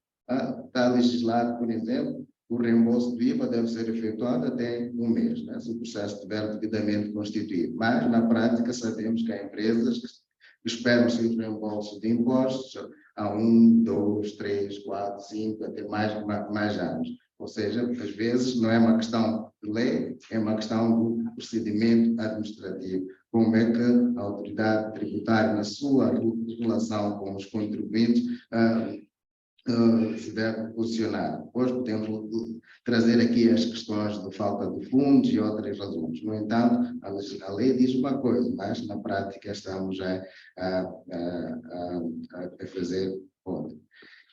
Está legislado, por exemplo, o reembolso do IVA deve ser efetuado até um mês, né, se o processo estiver devidamente constituído. Mas, na prática, sabemos que há empresas que esperam o reembolso de impostos há 1, 2, 3, 4, 5, até mais anos. Ou seja, às vezes não é uma questão de lei, é uma questão do procedimento administrativo. Como é que a autoridade tributária, na sua relação com os contribuintes, se deve posicionar. Hoje podemos trazer aqui as questões de falta de fundos e outras razões. No entanto, a lei diz uma coisa, mas na prática estamos a fazer outra.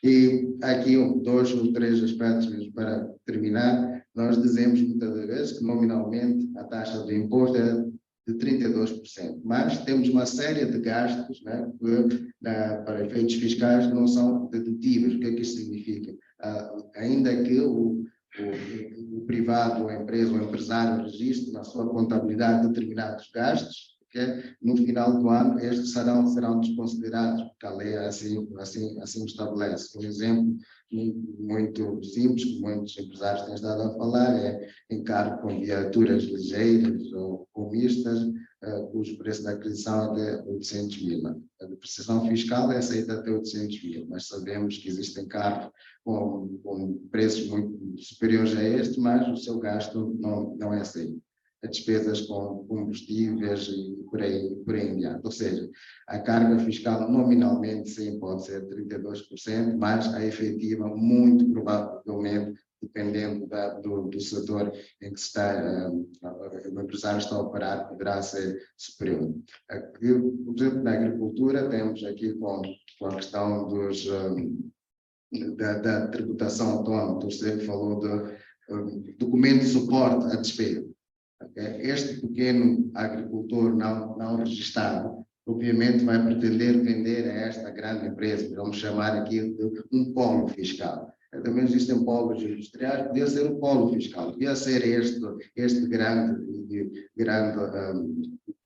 E aqui 2 ou 3 aspectos mesmo para terminar. Nós dizemos muitas vezes que nominalmente a taxa de imposto é de 32%, mas temos uma série de gastos, né, que para efeitos fiscais não são dedutíveis. O que é que isto significa? Ainda que o privado, a empresa, o empresário registre na sua contabilidade determinados gastos, no final do ano estes serão desconsiderados, porque a lei assim estabelece. Um exemplo muito simples, que muitos empresários têm estado a falar, é encargo com viaturas ligeiras ou mistas, cujo preço da aquisição é até 800 mil. A depreciação fiscal é aceita até 800 mil, mas sabemos que existem carros com preços muito superiores a este, mas o seu gasto não é aceito. As despesas com combustíveis e por aí em diante. Ou seja, a carga fiscal nominalmente sim pode ser 32%, mas a efetiva, muito provavelmente, dependendo do setor em que o empresário está a operar, poderá ser superior. Aqui, por exemplo, na agricultura, temos aqui com a questão da tributação autónoma, o senhor falou de documento de suporte à despesa. Este pequeno agricultor não registrado, obviamente vai pretender vender a esta grande empresa, vamos chamar aqui de um polo fiscal. Também existem polos industriais, podia ser um polo fiscal, podia ser este grande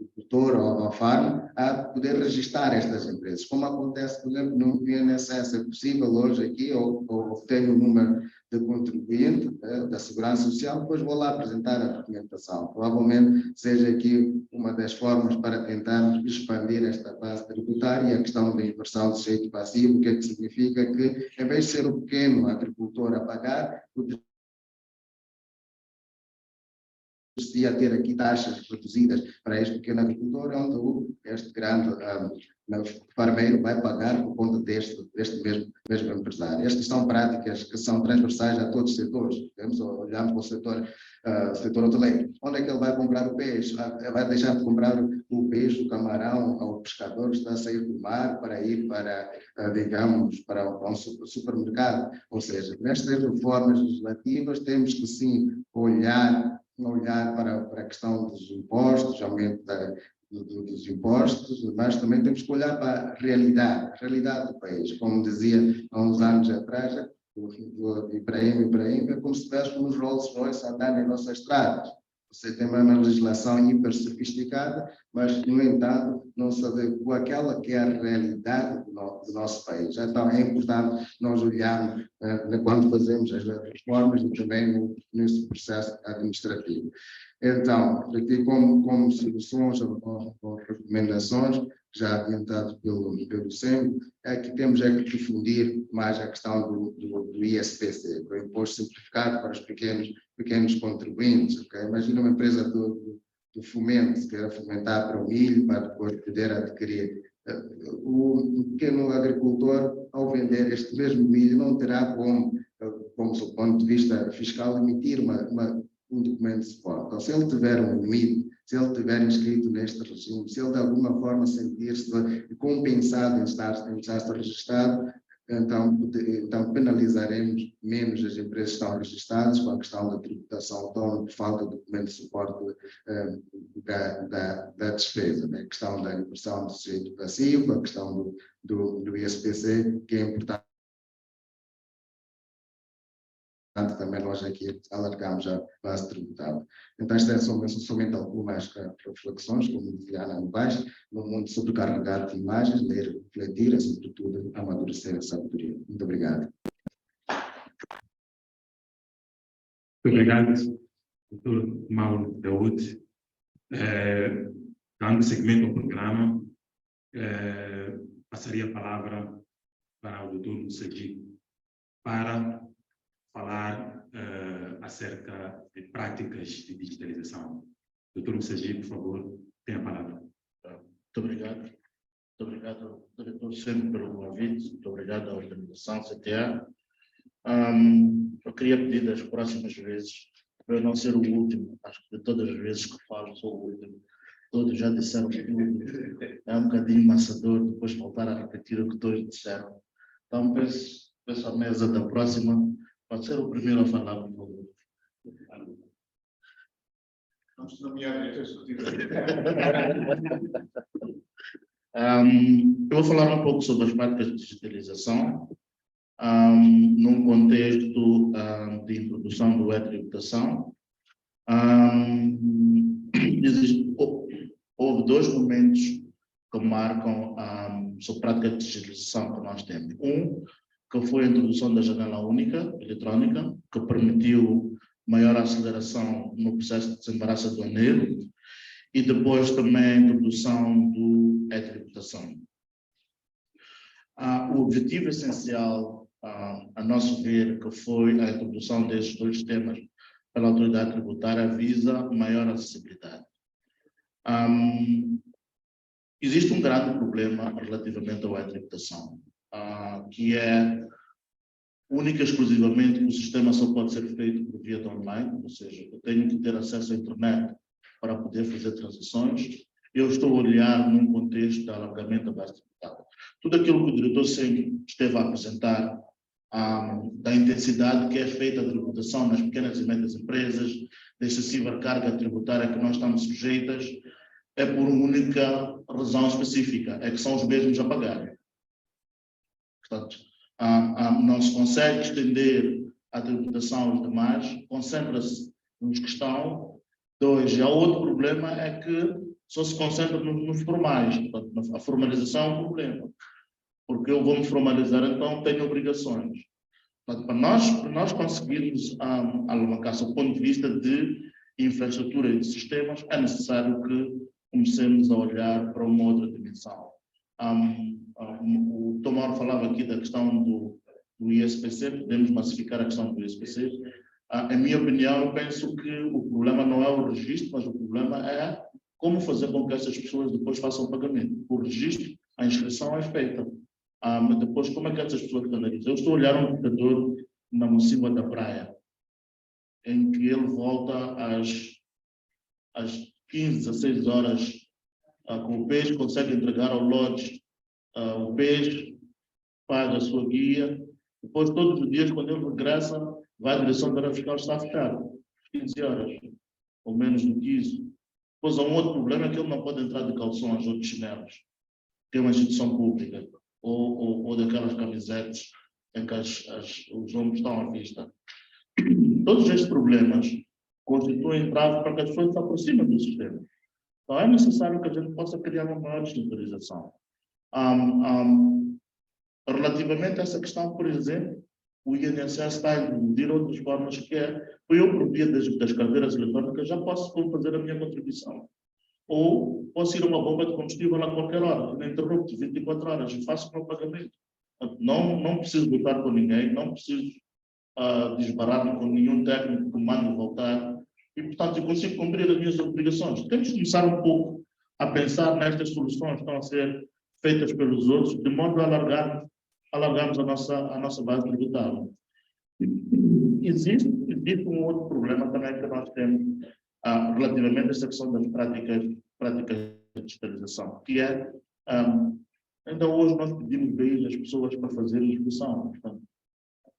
agricultor ou farm a poder registrar estas empresas. Como acontece, por exemplo, no INSS, é possível hoje aqui, ou tenho o número de contribuinte da Segurança Social, depois vou lá apresentar a documentação. Provavelmente seja aqui uma das formas para tentarmos expandir esta base tributária e a questão da inversão do sujeito passivo, o que é que significa que, em vez de ser o pequeno agricultor a pagar, precisa ter aqui taxas reduzidas para este pequeno agricultor, onde este grande farmeiro vai pagar por conta deste mesmo empresário. Estas são práticas que são transversais a todos os setores. Olhamos para o setor hoteleiro. Onde é que ele vai comprar o peixe? Vai deixar de comprar o peixe, o camarão, ao pescador que está a sair do mar para ir digamos, para um supermercado. Ou seja, nestas reformas legislativas temos que sim olhar para a questão dos impostos, aumento dos impostos, mas também temos que olhar para a realidade do país. Como dizia há uns anos atrás, o Ibrahim é como se estivéssemos nos Rolls Royce a andar nas nossas estradas. Você tem uma legislação hiper sofisticada, mas, no entanto, não se adequa àquela que é a realidade do nosso país. Então, é importante nós olharmos quando fazemos as reformas e também nesse processo administrativo. Então, aqui como soluções ou recomendações, já adiantado pelo SEM, é que temos que difundir mais a questão do ISPC, o Imposto Simplificado para os pequenos contribuintes. Okay? Imagina uma empresa do fomento, que quer fomentar para o milho, para depois poder adquirir. O pequeno agricultor, ao vender este mesmo milho, não terá como do ponto de vista fiscal, emitir um documento de suporte. Então, se ele tiver um limite, se ele estiver inscrito neste regime, se ele de alguma forma sentir-se compensado em estar registrado, então penalizaremos menos as empresas que estão registradas com a questão da tributação autónoma por falta de documento de suporte da despesa, né? A questão da inversão do sujeito passivo, a questão do ISPC, que é importante. Também nós aqui alargamos a base tributável. Então, estas são somente algumas reflexões, como dizia Ana Novaes, no mundo sobrecarregado de imagens, ler, refletir e, sobretudo, amadurecer a sabedoria. Muito obrigado. Muito obrigado, Dr. Mauro Daoud. Dando seguimento ao programa, passaria a palavra para o Dr. Mussaji para falar acerca de práticas de digitalização. Dr. Mussaji, por favor, tem a palavra. Muito obrigado. Muito obrigado, diretor, sempre pelo convite. Muito obrigado à organização CTA. Eu queria pedir das próximas vezes, para eu não ser o último, acho que de todas as vezes que falo sou o último. Todos já disseram tudo. É um bocadinho maçador depois voltar a repetir o que todos disseram. Então, peço à mesa da próxima. Pode ser o primeiro a falar, por favor. Vamos nomear a executiva. Eu vou falar um pouco sobre as práticas de digitalização, num contexto de introdução do e-tributação. Houve dois momentos que marcam sobre a prática de digitalização que nós temos. Que foi a introdução da janela única eletrónica, que permitiu maior aceleração no processo de desembaraço aduaneiro, e depois também a introdução do e-tributação. O objetivo essencial, a nosso ver, que foi a introdução desses dois sistemas pela autoridade tributária, visa maior acessibilidade. Existe um grande problema relativamente à e-tributação, que é única e exclusivamente que o sistema só pode ser feito por via de online, ou seja, eu tenho que ter acesso à internet para poder fazer transações. Eu estou a olhar num contexto de alargamento da base tributária. Tudo aquilo que o diretor sempre esteve a apresentar, da intensidade que é feita a tributação nas pequenas e médias empresas, da excessiva carga tributária que nós estamos sujeitas, é por uma única razão específica, é que são os mesmos a pagar. Portanto, não se consegue estender a tributação aos demais, concentra-se nos que estão. Dois, e há outro problema é que só se concentra nos formais. Portanto, a formalização é um problema, porque eu vou me formalizar, então tenho obrigações. Portanto, para nós conseguirmos alavancar do ponto de vista de infraestrutura e de sistemas, é necessário que comecemos a olhar para uma outra dimensão. O Tomar falava aqui da questão do ISPC, podemos massificar a questão do ISPC. Em minha opinião, eu penso que o problema não é o registro, mas o problema é como fazer com que essas pessoas depois façam o pagamento. O registro, a inscrição é feita. Mas depois, como é que essas pessoas canalizam? Eu estou a olhar um computador na Mocimba da Praia, em que ele volta às 15, 16 horas com o peixe, consegue entregar ao lodge o peixe, paga a sua guia. Depois, todos os dias, quando ele regressa, vai à direção da área fiscal, está fechado, 15 horas, ou menos do que isso. Depois, há um outro problema, é que ele não pode entrar de calções ou de chinelos, que é uma instituição pública, ou daquelas camisetas em que os ombros estão à vista. Todos estes problemas constituem entrave para que as pessoas se aproximem do sistema. Então, é necessário que a gente possa criar uma maior descentralização. Relativamente a essa questão, por exemplo, o INSS está a introduzir outras formas que eu, por via das carteiras eletrónicas, já posso fazer a minha contribuição. Ou posso ir a uma bomba de combustível a qualquer hora, não interrompo 24 horas e faço o meu pagamento. Não preciso lutar com ninguém, não preciso desbarar-me com nenhum técnico que me mande voltar. E, portanto, eu consigo cumprir as minhas obrigações. Temos que começar um pouco a pensar nestas soluções que estão a ser feitas pelos outros, de modo a alargarmos a nossa base tributária. Existe um outro problema também que nós temos relativamente a essa questão das práticas de digitalização, que é, ainda hoje nós pedimos bens às pessoas para fazer inscrição. Portanto,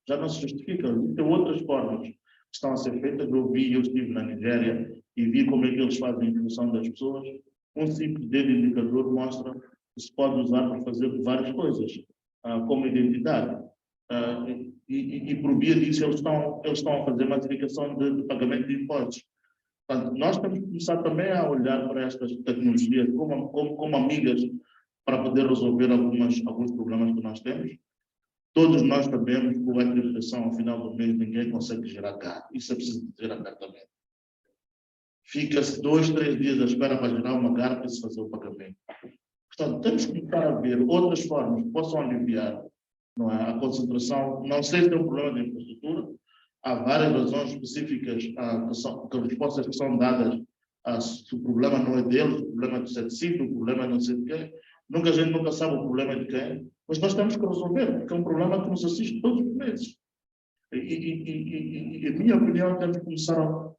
já não se justifica. Existem outras formas que estão a ser feitas. Eu estive na Nigéria e vi como é que eles fazem a inscrição das pessoas. Um simples dedo indicador mostra que se pode usar para fazer várias coisas, como identidade. E por via disso eles estão a fazer massificação de pagamento de impostos. Portanto, nós temos que começar também a olhar para estas tecnologias como amigas para poder resolver alguns problemas que nós temos. Todos nós sabemos que com a tributação, ao final do mês, ninguém consegue gerar cá. Isso é preciso dizer abertamente. Fica-se 2, 3 dias à espera para gerar uma carta e se fazer o pagamento. Portanto, temos que começar a ver outras formas que possam aliviar, não é, a concentração. Não sei se é um problema de infraestrutura. Há várias razões específicas que respostas que são dadas se o problema não é deles, o problema é do CETCIP, o problema é não sei de quem. A gente nunca sabe o problema de quem, mas nós temos que resolver, porque é um problema que nos assiste todos os meses. E a minha opinião, temos que começar a,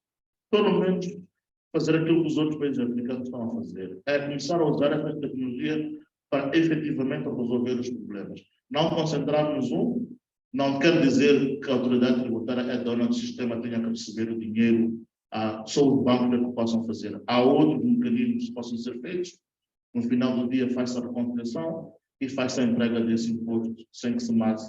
pelo menos, fazer aquilo que os outros países africanos estão a fazer. É começar a usar essa tecnologia para efetivamente resolver os problemas. Não concentrarmos não quer dizer que a autoridade tributária é dona do sistema, tenha que receber o dinheiro, só os bancos que possam fazer. Há outros mecanismos que possam ser feitos. No final do dia faz-se a reconciliação e faz-se a entrega desse imposto sem que se mate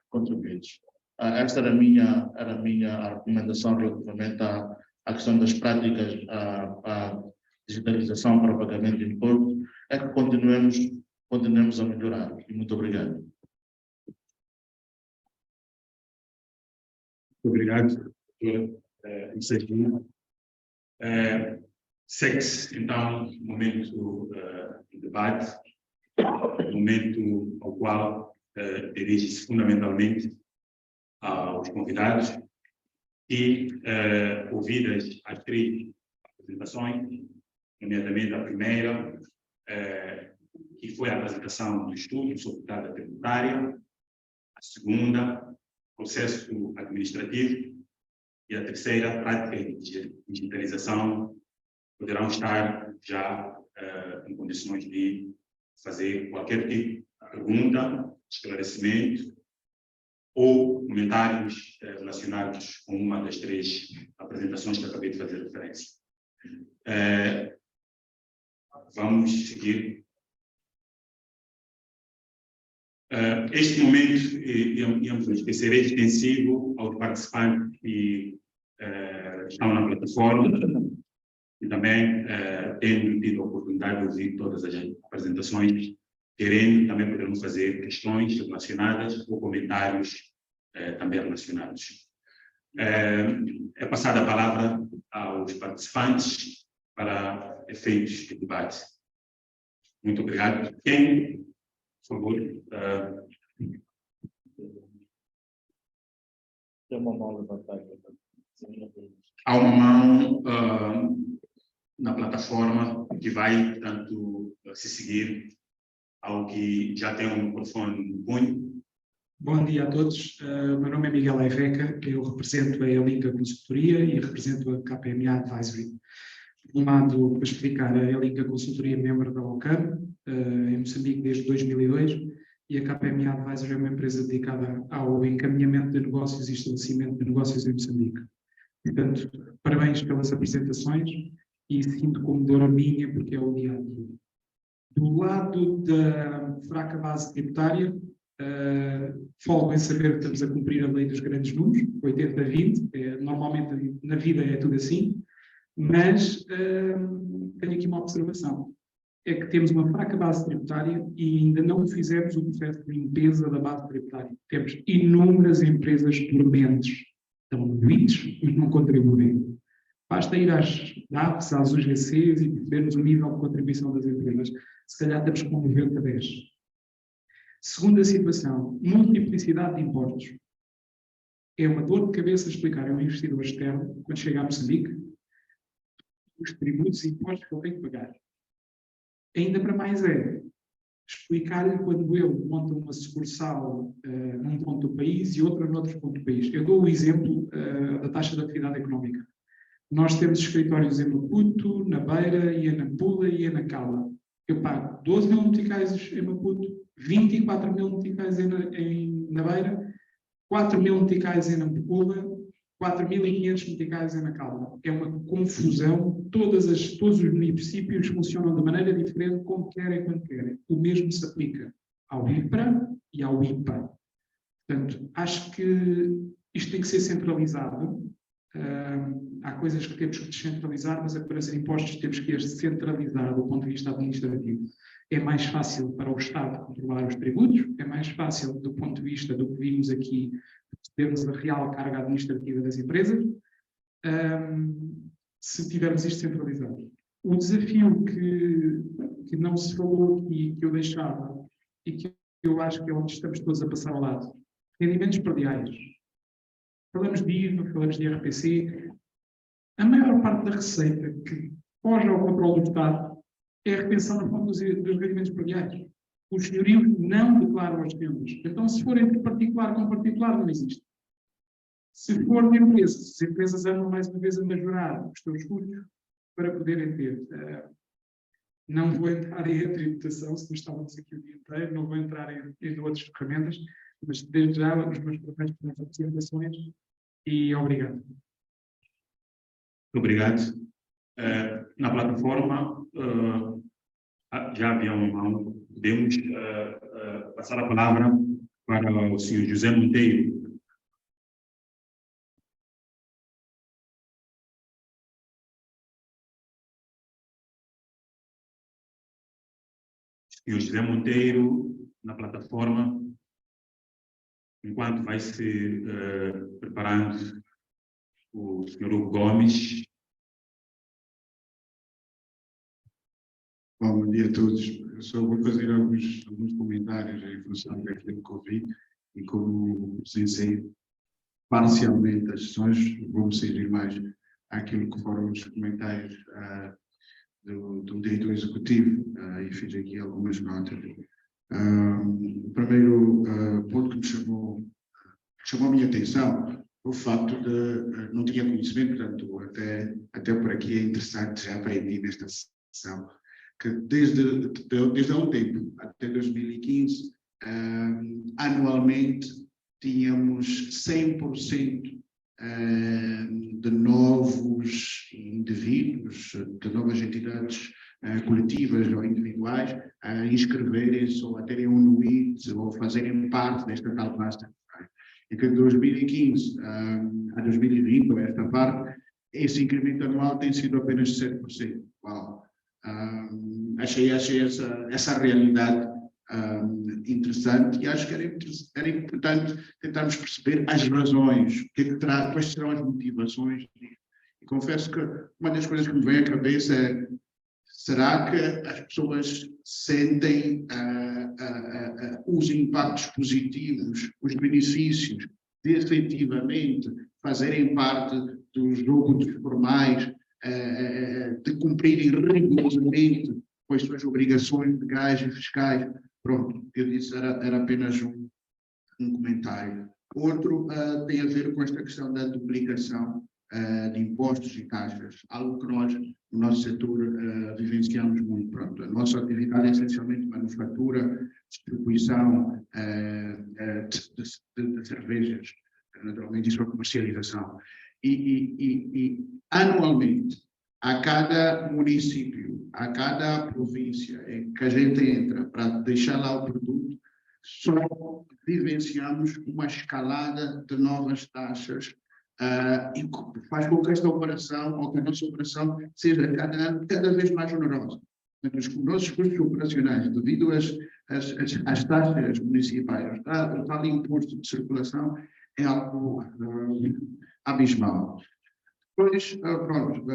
contribuintes. Esta era a minha recomendação relativamente à questão das práticas, à digitalização para o pagamento de imposto, é que continuemos a melhorar. E muito obrigado. Obrigado, doutora. Segue-se, então, o momento de debate, momento ao qual dirige-se fundamentalmente aos convidados e, ouvidas as 3 apresentações, nomeadamente a primeira, que foi a apresentação do estudo sobre carga tributária, a segunda, processo administrativo, e a terceira, prática de digitalização, poderão estar já em condições de fazer qualquer tipo de pergunta, esclarecimento ou comentários relacionados com uma das 3 apresentações que acabei de fazer referência. Vamos seguir. Este momento, íamos esquecer, é extensivo aos participantes que estão na plataforma e também, tendo tido a oportunidade de ouvir todas as apresentações, querendo, também poderão fazer questões relacionadas ou comentários também relacionados. É passada a palavra aos participantes para efeitos de debate. Muito obrigado. Quem, por favor, Tem uma mão levantada. há uma mão na plataforma que vai, portanto, se seguir ao que já tem um microfone no punho. Bom dia a todos. Meu nome é Miguel Aiveca, eu represento a Elinga Consultoria e represento a KPMA Advisory. De um lado, para explicar, a Elinga Consultoria é membro da OCAM, em Moçambique desde 2002, e a KPMA Advisory é uma empresa dedicada ao encaminhamento de negócios e estabelecimento de negócios em Moçambique. Portanto, parabéns pelas apresentações e sinto como dor a minha, porque é o dia a dia. Do lado da fraca base tributária, folgo em saber que estamos a cumprir a lei dos grandes números, 80-20, normalmente na vida é tudo assim, mas tenho aqui uma observação, é que temos uma fraca base tributária e ainda não fizemos o processo de limpeza da base tributária. Temos inúmeras empresas dormentes, estão doentes, mas não contribuem. Basta ir às DAPs, às UGCs e percebermos o nível de contribuição das empresas. Se calhar estamos com 90-10. Segunda situação, multiplicidade de impostos. É uma dor de cabeça explicar a um investidor externo, quando chega a Moçambique, os tributos e impostos que ele tem que pagar. Ainda para mais explicar-lhe quando ele monta uma sucursal num ponto do país e outra noutro ponto do país. Eu dou o exemplo da taxa de atividade económica. Nós temos escritórios em Maputo, na Beira, e em Nampula e em Nacala. Eu pago 12 mil meticais em Maputo, 24 mil meticais na Beira, 4 mil meticais em Nampula, 4.500 meticais em Nacala. É uma confusão, todos os municípios funcionam de maneira diferente, como querem, quando querem. O mesmo se aplica ao IPRA e ao IPA. Portanto, acho que isto tem que ser centralizado. Há coisas que temos que descentralizar, mas para ser impostos temos que as centralizar do ponto de vista administrativo. É mais fácil para o Estado controlar os tributos, é mais fácil do ponto de vista do que vimos aqui, termos a real carga administrativa das empresas, se tivermos isto centralizado. O desafio que não se falou aqui, que eu deixava, e que eu acho que é onde estamos todos a passar ao lado, rendimentos prediais. Falamos de IVA, falamos de RPC. A maior parte da receita que foge ao controle do Estado é a retenção na fonte dos rendimentos prediais. Os senhorios não declaram as rendas. Então, se for entre particular com particular, não existe. Se for de empresas, as empresas andam mais uma vez a majorar os seus custos para poderem ter. Não vou entrar em tributação, se nós estávamos aqui o dia inteiro, não vou entrar em outras ferramentas, mas desde já os meus parabéns pelas apresentações e obrigado. Muito obrigado. Na plataforma, já havia uma. Podemos passar a palavra para o senhor José Monteiro. Senhor José Monteiro, na plataforma, enquanto vai se preparando o senhor Hugo Gomes. Bom dia a todos. Eu só vou fazer alguns comentários em função daquilo que ouvi e como presenciei parcialmente as sessões, vou-me seguir mais àquilo que foram os comentários do diretor executivo e fiz aqui algumas notas. O primeiro ponto que me chamou a minha atenção o facto de não tinha conhecimento, portanto, até por aqui é interessante, já aprendi nesta sessão, que desde há um tempo, até 2015, anualmente tínhamos 100% de novos indivíduos, de novas entidades coletivas ou individuais a inscreverem-se ou a terem um NUIT ou fazerem parte desta tal massa. E que de 2015 a 2020, esta parte, esse incremento anual tem sido apenas 7%. Uau. Achei essa realidade interessante e acho que era importante tentarmos perceber as razões, quais serão as motivações. E confesso que uma das coisas que me vem à cabeça é: será que as pessoas sentem os impactos positivos, os benefícios de efetivamente fazerem parte do jogo dos formais, de cumprirem rigorosamente com as suas obrigações legais e fiscais? Pronto, eu disse, era apenas um comentário. Outro tem a ver com esta questão da duplicação de impostos e taxas, algo que nós, no nosso setor, vivenciamos muito. Pronto, a nossa atividade é essencialmente manufatura, distribuição de cervejas, naturalmente isso é comercialização. E anualmente, a cada município, a cada província em que a gente entra para deixar lá o produto, só vivenciamos uma escalada de novas taxas e faz com que esta operação, ou que a nossa operação, seja cada ano cada vez mais onerosa. Os nossos custos operacionais, devido às taxas municipais, o tal imposto de circulação, é algo abismal. Depois, pronto,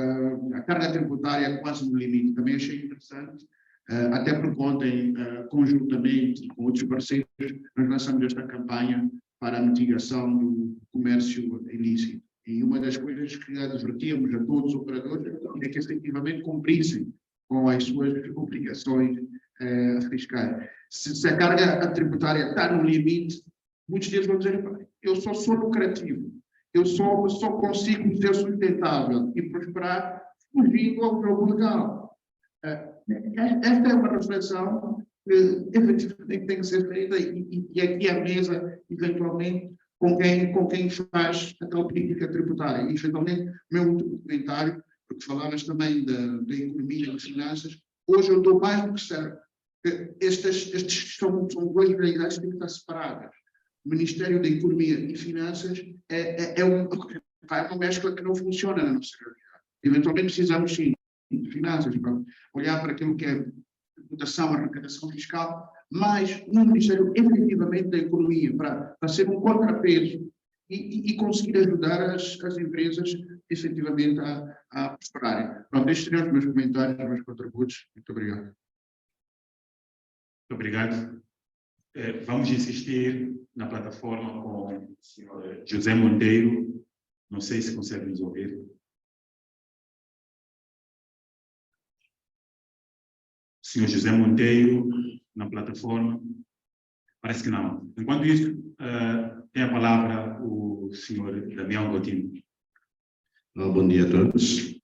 a carga tributária é quase no limite. Também achei interessante, até porque ontem, conjuntamente com outros parceiros, nós lançamos esta campanha para a mitigação do comércio ilícito. E uma das coisas que advertíamos a todos os operadores é que efetivamente cumprissem com as suas obrigações fiscais. Se a carga tributária está no limite, muitos deles vão dizer: eu só sou lucrativo, eu só consigo ser sustentável e prosperar fugindo ao jogo legal. Esta é uma reflexão que efetivamente tem que ser feita e aqui à mesa, eventualmente, com quem faz a tal política tributária. E, eventualmente, o meu último comentário, porque falavas também da economia e das finanças, hoje eu estou mais do que certo que estes são duas realidades que têm que estar separadas. O Ministério da Economia e Finanças é uma mescla que não funciona na nossa realidade. Eventualmente precisamos, sim, de finanças, para olhar para aquilo que é tributação, arrecadação fiscal, mas no Ministério efetivamente da Economia, para ser um contrapeso e conseguir ajudar as empresas efetivamente a prosperarem. Pronto, estes seriam os meus comentários, os meus contributos. Muito obrigado. Muito obrigado. Vamos insistir na plataforma com o senhor José Monteiro. Não sei se consegue nos ouvir. Senhor José Monteiro, na plataforma. Parece que não. Enquanto isso, tem a palavra o senhor Damião Coutinho. Bom dia a todos.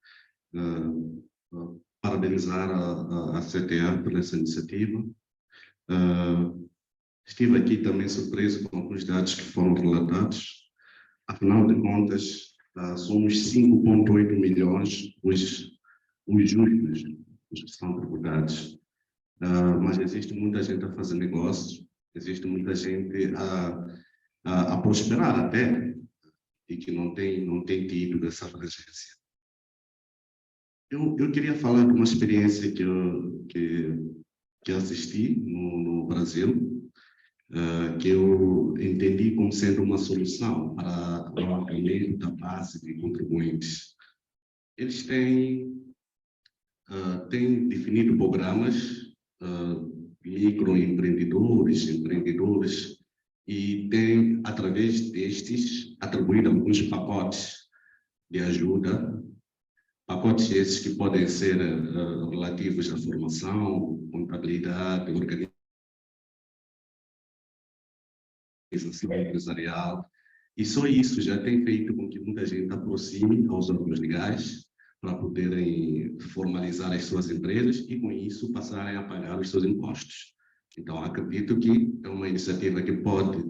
Parabenizar a CTA por essa iniciativa. Estive aqui também surpreso com alguns dados que foram relatados. Afinal de contas, somos 5,8 milhões os justos, os que são tributados. Mas existe muita gente a fazer negócios, existe muita gente a prosperar até, e que não tem tido essa regência. Eu queria falar de uma experiência que assisti no Brasil, que eu entendi como sendo uma solução para o aumento da base de contribuintes. Eles têm definido programas microempreendedores, empreendedores, e têm, através destes, atribuído alguns pacotes de ajuda, pacotes esses que podem ser relativos à formação, contabilidade, organização empresarial, e só isso já tem feito com que muita gente aproxime aos órgãos legais para poderem formalizar as suas empresas e, com isso, passarem a pagar os seus impostos. Então, acredito que é uma iniciativa que pode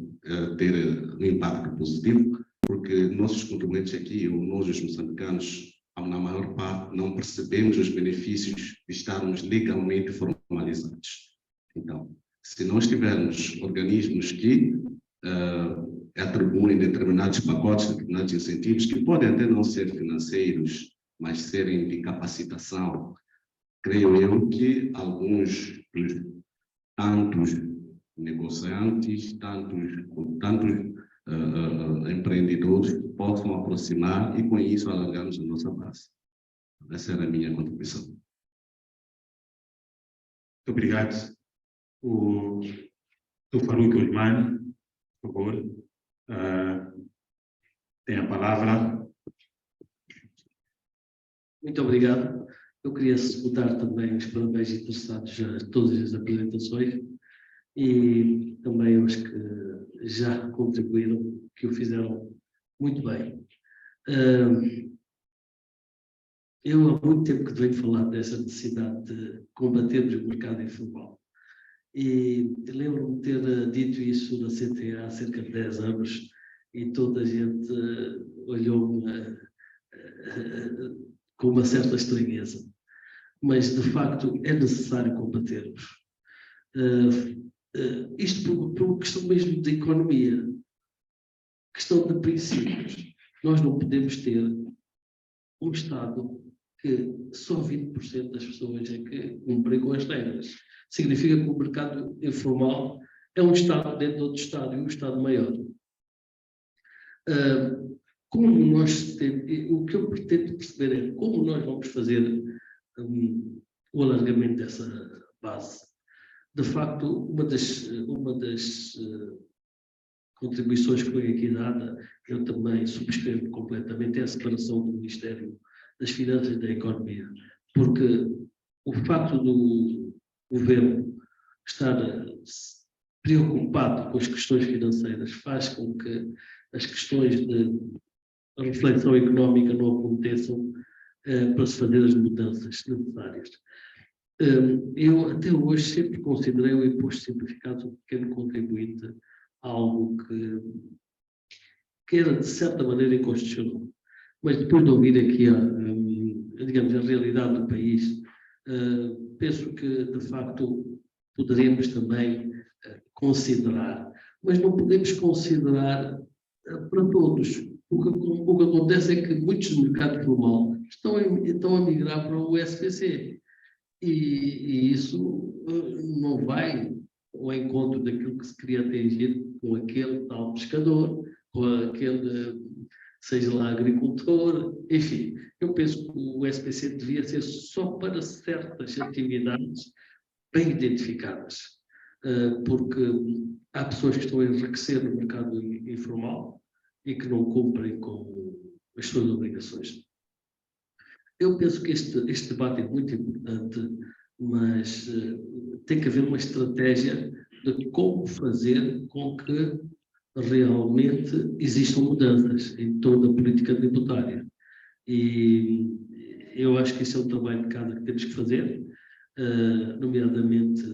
ter um impacto positivo, porque nossos contribuintes aqui, ou nós, os moçambicanos, na maior parte, não percebemos os benefícios de estarmos legalmente formalizados. Então, se nós tivermos organismos que atribuem determinados pacotes, determinados incentivos, que podem até não ser financeiros, mas serem de capacitação, creio eu que alguns tantos negociantes, tantos empreendedores possam aproximar e, com isso, alargarmos a nossa base. Essa era a minha contribuição. Muito obrigado. O Farouk Osmani, por favor, tem a palavra. Muito obrigado. Eu queria saudar também os parabéns interessados a todas as apresentações e também os que já contribuíram, que o fizeram muito bem. Eu há muito tempo que venho falar dessa necessidade de combatermos o mercado informal. E lembro-me de ter dito isso na CTA há cerca de 10 anos e toda a gente olhou-me com uma certa estranheza. Mas, de facto, é necessário combatermos. Isto por uma questão mesmo de economia, questão de princípios. Nós não podemos ter um Estado que só 20% das pessoas é que cumprem com as regras. Significa que o mercado informal é um Estado dentro de outro Estado e um Estado maior. Como nós o que eu pretendo perceber é como nós vamos fazer o alargamento dessa base. De facto, uma das contribuições que foi aqui dada, eu também subscrevo completamente, é a separação do Ministério das Finanças e da Economia, porque o facto do governo estar preocupado com as questões financeiras faz com que as questões de reflexão económica não aconteçam para se fazer as mudanças necessárias. Eu até hoje sempre considerei o imposto simplificado um pequeno contribuinte algo que era de certa maneira inconstitucional. Mas depois de ouvir aqui digamos, a realidade do país, penso que de facto poderemos também considerar, mas não podemos considerar para todos. O que acontece é que muitos do mercado formal estão a migrar para o SPC e isso não vai ao encontro daquilo que se queria atingir com aquele tal pescador, com aquele, seja lá, agricultor, enfim. Eu penso que o SPC devia ser só para certas atividades bem identificadas, porque há pessoas que estão a enriquecer no mercado informal e que não cumprem com as suas obrigações. Eu penso que este debate é muito importante, mas tem que haver uma estratégia de como fazer com que realmente existam mudanças em toda a política tributária. E eu acho que isso é um trabalho de casa que temos que fazer, nomeadamente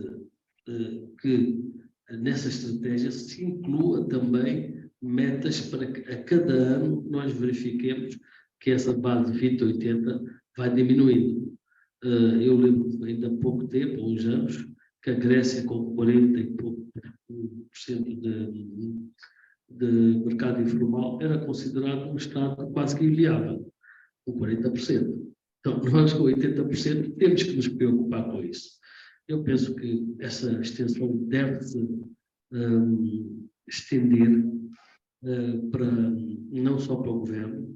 que nessa estratégia se inclua também metas para que a cada ano nós verifiquemos que essa base 2080 vai diminuindo. Eu lembro ainda há pouco tempo, há uns anos, que a Grécia, com 40 e pouco por cento de mercado informal, era considerado um Estado quase que inviável, com 40%. Então, nós com 80% temos que nos preocupar com isso. Eu penso que essa extensão deve-se estender não só para o governo,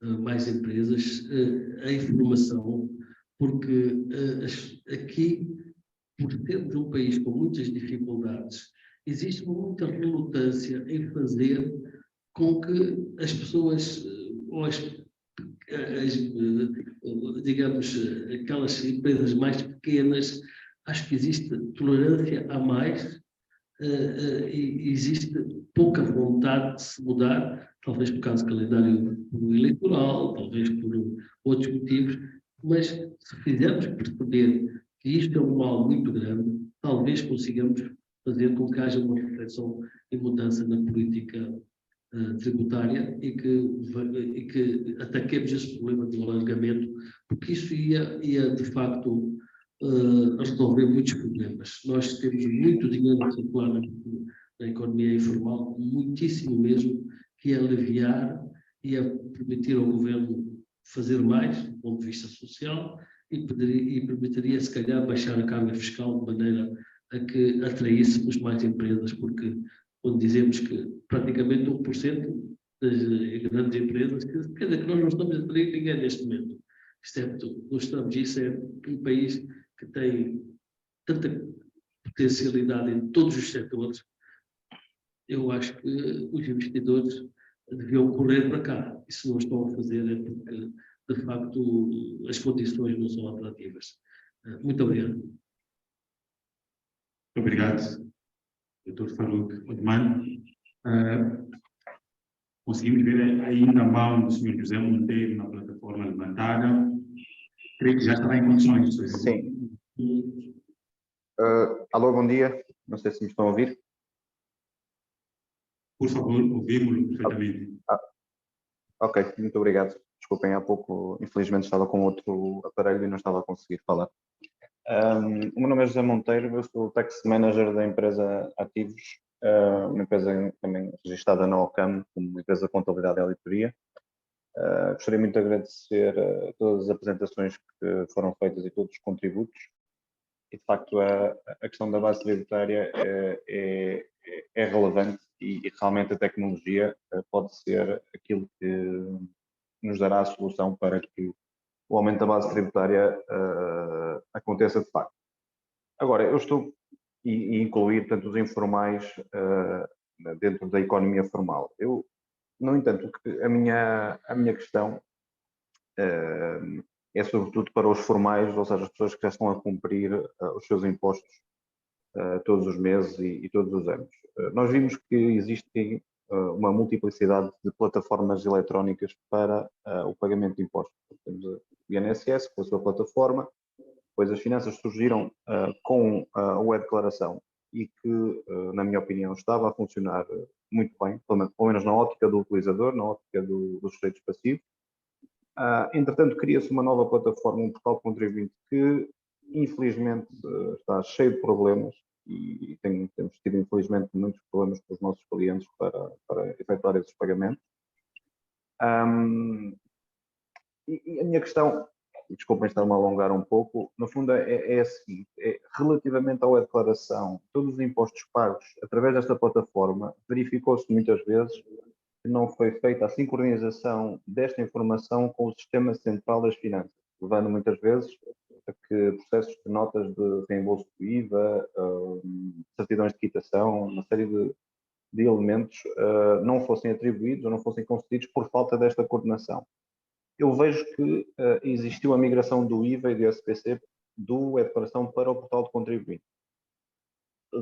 mais empresas, a informação, porque aqui, por termos um país com muitas dificuldades, existe muita relutância em fazer com que as pessoas, ou digamos, aquelas empresas mais pequenas, acho que existe tolerância a mais e existe pouca vontade de se mudar, talvez por causa do calendário eleitoral, talvez por outros motivos, mas se fizermos perceber que isto é um mal muito grande, talvez consigamos fazer com que haja uma reflexão e mudança na política tributária e que ataquemos esse problema do alargamento, porque isso ia de facto resolver muitos problemas. Nós temos muito dinheiro a circular na economia informal, muitíssimo mesmo, que ia aliviar e a permitir ao governo fazer mais do ponto de vista social e permitiria, se calhar, baixar a carga fiscal de maneira a que atraíssemos mais empresas, porque quando dizemos que praticamente 1% das grandes empresas, quer dizer que nós não estamos a atrair ninguém neste momento, excepto nós estamos, isso é um país que tem tanta potencialidade em todos os setores. Eu acho que os investidores deviam correr para cá. E se não estão a fazer é porque, de facto, as condições não são atrativas. Muito obrigado. Muito obrigado, Dr. Farouk Odman. Conseguimos ver ainda a mão do Sr. José Monteiro na plataforma levantada. Creio que já estará em condições. Sim. Alô, bom dia. Não sei se me estão a ouvir. Por favor, ouvimos-lo perfeitamente. Ok, muito obrigado. Desculpem, há pouco, infelizmente, estava com outro aparelho e não estava a conseguir falar. O meu nome é José Monteiro, eu sou o Tax Manager da empresa Ativos, uma empresa também registrada na OCAM, como empresa de contabilidade e auditoria. Gostaria muito de agradecer todas as apresentações que foram feitas e todos os contributos. E, de facto, a questão da base tributária é relevante e realmente a tecnologia pode ser aquilo que nos dará a solução para que o aumento da base tributária aconteça de facto. Agora, eu estou e incluir tanto os informais dentro da economia formal. Eu, no entanto, a minha questão é sobretudo para os formais, ou seja, as pessoas que já estão a cumprir os seus impostos todos os meses e todos os anos. Nós vimos que existe uma multiplicidade de plataformas eletrónicas para o pagamento de impostos. Temos o INSS com a sua plataforma, depois as finanças surgiram com a e-declaração e que, na minha opinião, estava a funcionar muito bem, pelo menos na ótica do utilizador, na ótica dos sujeitos passivos. Entretanto, cria-se uma nova plataforma, um portal de contribuinte que, infelizmente, está cheio de problemas e temos tido, infelizmente, muitos problemas com os nossos clientes para efetuar esses pagamentos. E a minha questão, desculpem estar-me a alongar um pouco, no fundo é a seguinte, relativamente à e-declaração, todos os impostos pagos através desta plataforma, verificou-se muitas vezes que não foi feita a sincronização desta informação com o sistema central das finanças, levando muitas vezes a que processos de notas de reembolso do IVA, certidões de quitação, uma série de elementos não fossem atribuídos ou não fossem concedidos por falta desta coordenação. Eu vejo que existiu a migração do IVA e do SPC do e-declaração para o portal de contribuinte.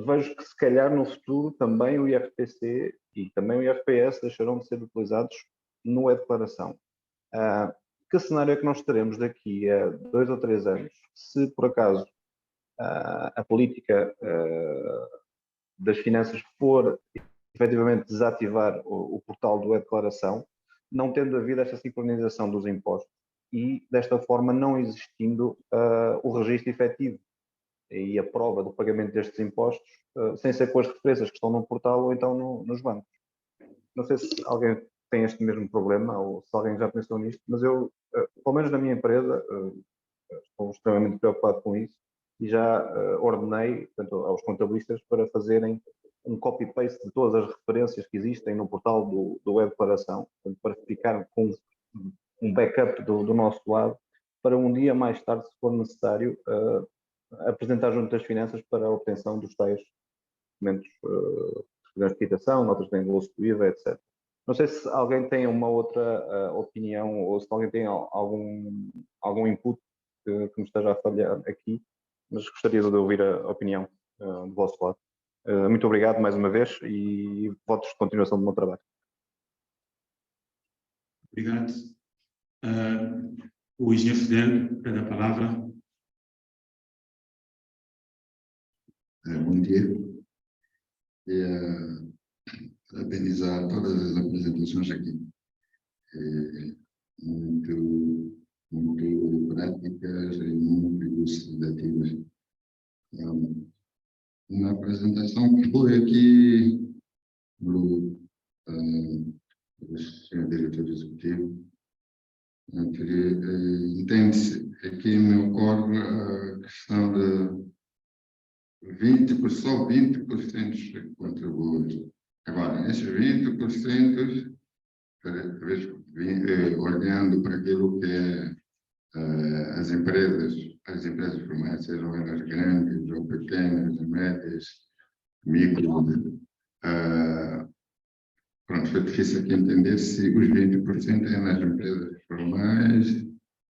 Vejo que, se calhar, no futuro, também o IRPC e também o IRPS deixarão de ser utilizados no e-declaração. Que cenário é que nós teremos daqui a 2 ou 3 anos, se, por acaso, a política das finanças for, efetivamente, desativar o portal do e-declaração, não tendo havido esta sincronização dos impostos e, desta forma, não existindo o registro efetivo e a prova do pagamento destes impostos, sem ser com as referências que estão no portal ou então nos bancos. Não sei se alguém tem este mesmo problema ou se alguém já pensou nisto, mas eu, pelo menos na minha empresa, estou extremamente preocupado com isso e já ordenei, portanto, aos contabilistas para fazerem um copy-paste de todas as referências que existem no portal do e-declaração, para ficar com um backup do nosso lado, para um dia mais tarde, se for necessário, apresentar junto das finanças para a obtenção dos tais documentos de quitação, notas de reembolso do IVA, etc. Não sei se alguém tem uma outra opinião ou se alguém tem algum input que me esteja a falhar aqui, mas gostaria de ouvir a opinião do vosso lado. Muito obrigado mais uma vez e votos de continuação do meu trabalho. Obrigado. O engenheiro Fidel, pede a palavra. Bom dia. Queria parabenizar todas as apresentações aqui. Muito práticas e muito elucidativas. Na apresentação que foi aqui do senhor diretor executivo, entende-se, aqui me ocorre a questão de só 20% contribuem. Agora, esses 20%, olhando para aquilo que é as empresas formais, sejam elas grandes ou pequenas, médias, micro, pronto, foi difícil aqui entender se os 20% é nas empresas formais,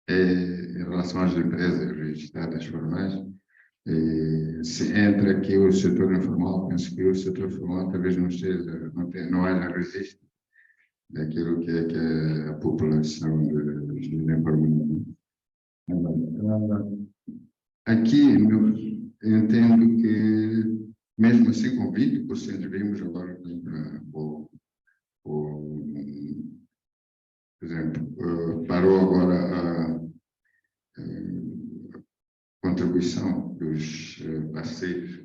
em relação às empresas registradas formais. Se entra aqui o setor informal, penso que o setor formal talvez não haja registro daquilo que é a população de informal. Aqui eu entendo que, mesmo assim, com 20%, vimos agora, por exemplo, parou agora a contribuição dos parceiros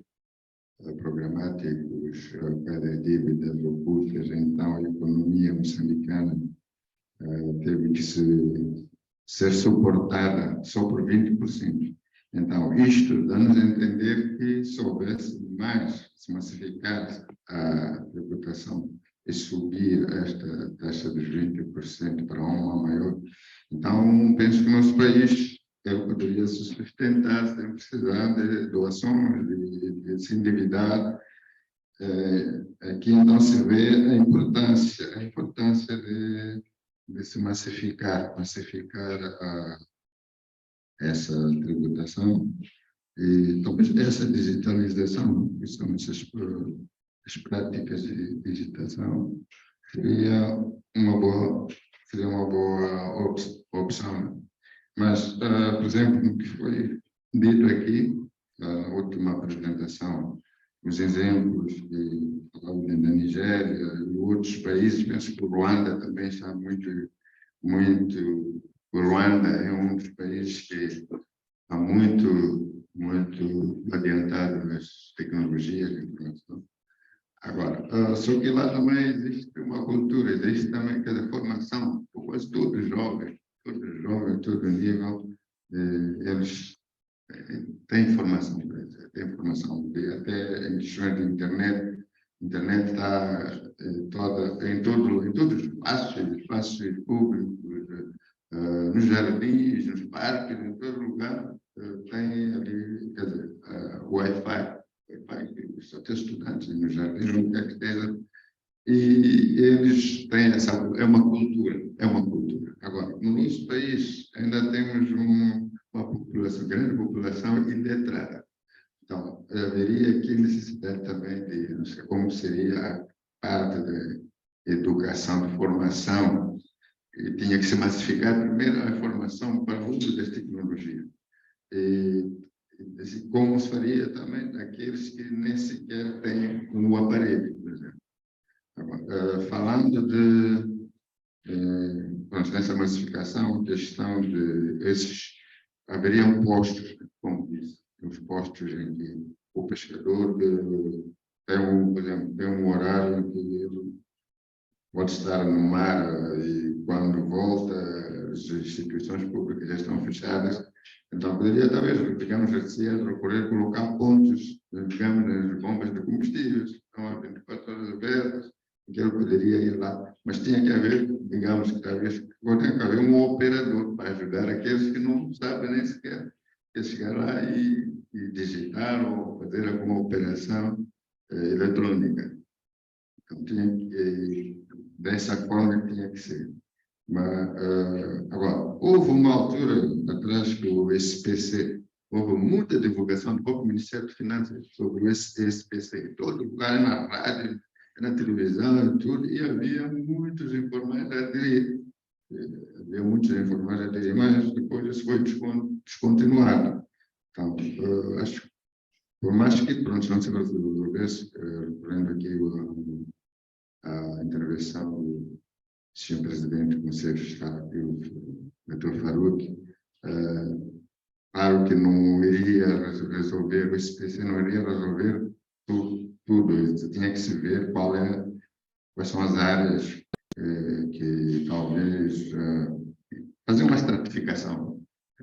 programáticos para dívidas ocultas, então a economia moçambicana teve que ser suportada só por 20%. Então, isto dá-nos a entender que se houvesse mais, se massificasse a tributação e subir esta taxa dos 20% para uma maior, então penso que o nosso país poderia se sustentar sem precisar de doações, de se endividar. Aqui então se vê a importância de se massificar essa tributação e talvez essa digitalização, principalmente as práticas de digitação, seria uma boa opção. Mas, por exemplo, no que foi dito aqui, na última apresentação, os exemplos da Nigéria e outros países, penso que o Ruanda também está muito. O Ruanda é um dos países que está muito adiantado nas tecnologias de informação. Agora, só que lá também existe uma cultura, existe também cada formação, quase todos jovens, todo nível, eles têm informação, até em questões de internet. A internet está em todos os espaços públicos, nos jardins, nos parques, em todo lugar, tem ali, quer dizer, Wi-Fi, só tem estudantes nos jardins, onde quer que esteja, e eles têm é uma cultura. Agora, no nosso país ainda temos uma grande população iletrada. Então, haveria aqui necessidade também de, não sei como seria a parte da educação, de formação, e tinha que se massificar primeiro a formação para o uso das tecnologias. E como se faria também daqueles que nem sequer têm um aparelho, por exemplo. Agora, falando nessa massificação, questão de haveriam postos, como disse, os postos em que o pescador por exemplo, tem um horário em que ele pode estar no mar e quando volta as instituições públicas já estão fechadas. Então, poderia talvez, digamos assim, procurar colocar pontos, digamos, nas bombas de combustíveis, estão há 24 horas abertas, que ele poderia ir lá. Mas tinha que haver, digamos, talvez, tinha que haver um operador para ajudar aqueles que não sabem nem sequer chegar lá e digitar ou fazer alguma operação eletrônica. Então, dessa forma tinha que ser. Mas, agora, houve uma altura atrás que o SPC, houve muita divulgação do próprio Ministério de Finanças sobre o SPC, todo lugar, na rádio, na televisão e tudo, e havia muitos informais a aderir. Mas depois isso foi descontinuado. Então, acho que, por mais que, pronto, não se resolvesse, referendo aqui a intervenção do Sr. Presidente do Conselho Fiscal, o Dr. Faruque, claro que não iria resolver, o SPC não iria resolver tudo, tinha que se ver quais são as áreas que talvez fazer uma estratificação,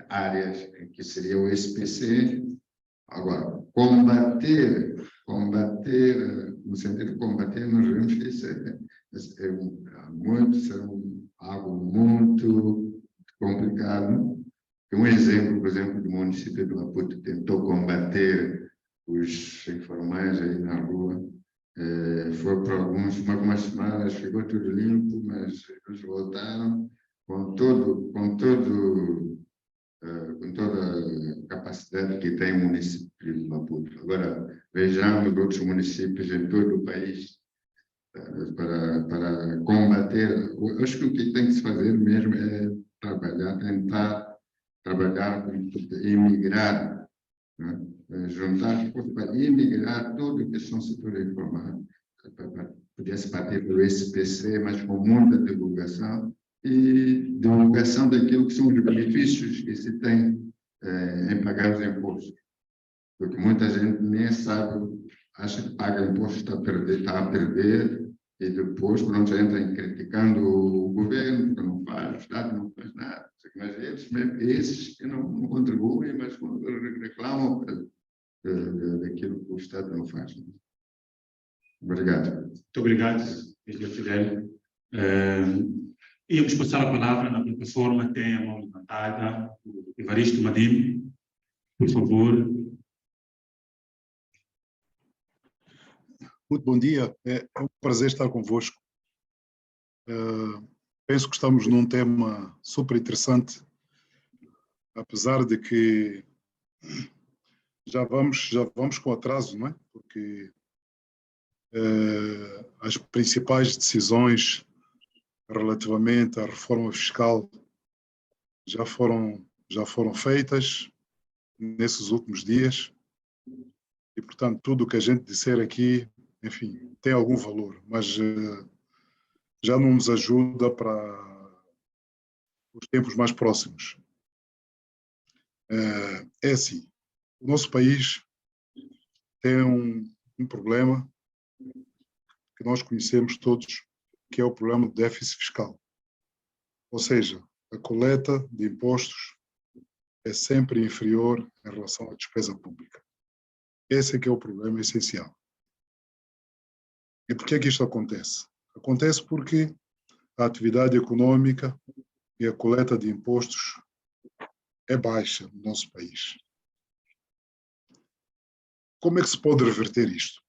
áreas que seria o SPC. Agora, combater, no sentido de combater, nós vemos que isso é algo muito complicado. Um exemplo, por exemplo, do município de Maputo tentou combater os informais aí na rua. Foi por algumas semanas, ficou tudo limpo, mas eles voltaram com toda a capacidade que tem o município de Maputo. Agora, vejamos outros municípios em todo o país para combater. Eu acho que o que tem que se fazer mesmo é tentar trabalhar com imigrar, né? Juntar para imigrar tudo o que são setores informais. Podia-se partir pelo SPC, mas com muita divulgação e divulgação daquilo que são os benefícios que se tem em pagar os impostos. Porque muita gente nem sabe, acha que paga imposto, está a perder, e depois, pronto, entra criticando o governo, que não faz, o Estado não faz nada. Mas esses que não contribuem, mas reclamam daquilo que o Estado não faz. Obrigado. Muito obrigado, engenheiro Fidel. Íamos passar a palavra na plataforma, tem a mão levantada, o Evaristo Madim, por favor. Muito bom dia, é um prazer estar convosco. Penso que estamos num tema super interessante, apesar de que já vamos com atraso, não é? Porque as principais decisões relativamente à reforma fiscal já foram feitas nesses últimos dias e, portanto, tudo o que a gente disser aqui, enfim, tem algum valor, mas já não nos ajuda para os tempos mais próximos. É assim, o nosso país tem um problema que nós conhecemos todos, que é o problema do déficit fiscal. Ou seja, a coleta de impostos é sempre inferior em relação à despesa pública. Esse é que é o problema essencial. E por que é que isto acontece? Acontece porque a atividade econômica e a coleta de impostos é baixa no nosso país. Como é que se pode reverter isto?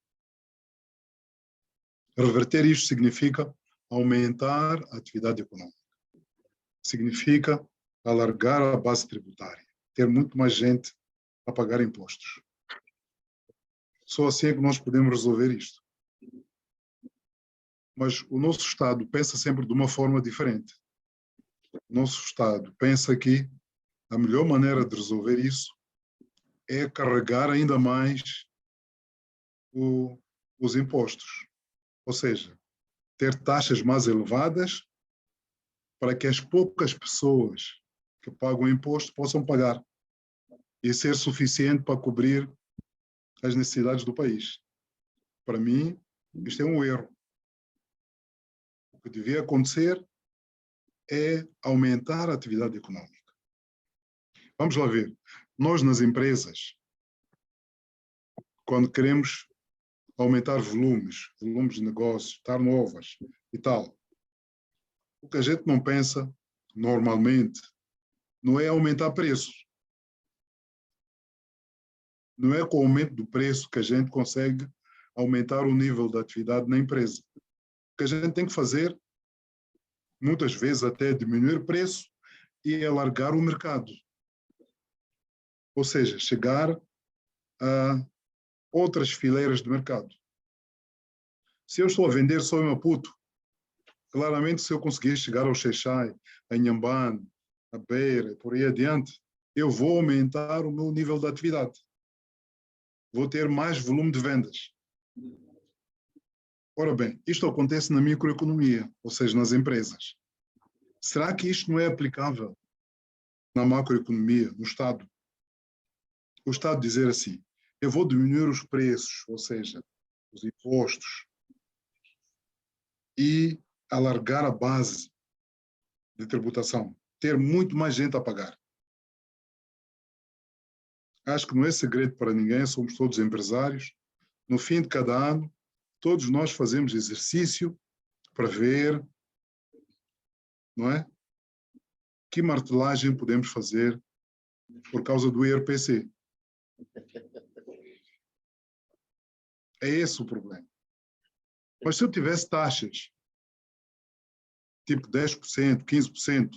Reverter isto significa aumentar a atividade econômica. Significa alargar a base tributária, ter muito mais gente a pagar impostos. Só assim é que nós podemos resolver isto. Mas o nosso Estado pensa sempre de uma forma diferente. O nosso Estado pensa que a melhor maneira de resolver isso é carregar ainda mais os impostos. Ou seja, ter taxas mais elevadas para que as poucas pessoas que pagam imposto possam pagar e ser suficiente para cobrir as necessidades do país. Para mim, isto é um erro. O que devia acontecer é aumentar a atividade econômica. Vamos lá ver. Nós, nas empresas, quando queremos aumentar volumes de negócios, turnovers e tal, o que a gente não pensa, normalmente, não é aumentar preços. Não é com o aumento do preço que a gente consegue aumentar o nível da atividade na empresa. O que a gente tem que fazer, muitas vezes até diminuir o preço e alargar o mercado. Ou seja, chegar a outras fileiras de mercado. Se eu estou a vender só em Maputo, claramente se eu conseguir chegar ao Xai-Xai, a Inhambane, a Beira, por aí adiante, eu vou aumentar o meu nível de atividade. Vou ter mais volume de vendas. Ora bem, isto acontece na microeconomia, ou seja, nas empresas. Será que isto não é aplicável na macroeconomia, no Estado? O Estado dizer assim, eu vou diminuir os preços, ou seja, os impostos, e alargar a base de tributação, ter muito mais gente a pagar. Acho que não é segredo para ninguém, somos todos empresários. No fim de cada ano, todos nós fazemos exercício para ver, não é? Que martelagem podemos fazer por causa do IRPC. É esse o problema. Mas se eu tivesse taxas, tipo 10%, 15%,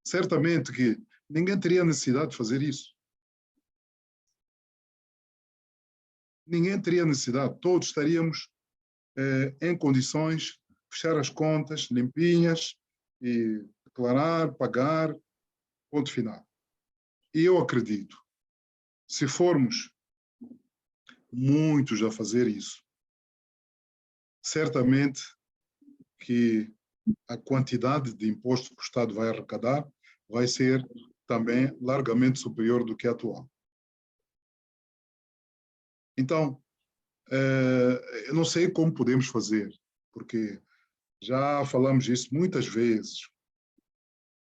certamente que ninguém teria necessidade de fazer isso. Ninguém teria necessidade, todos estaríamos em condições de fechar as contas limpinhas e declarar, pagar, ponto final. E eu acredito, se formos muitos a fazer isso, certamente que a quantidade de imposto que o Estado vai arrecadar vai ser também largamente superior do que a atual. Então, eu não sei como podemos fazer, porque já falamos disso muitas vezes,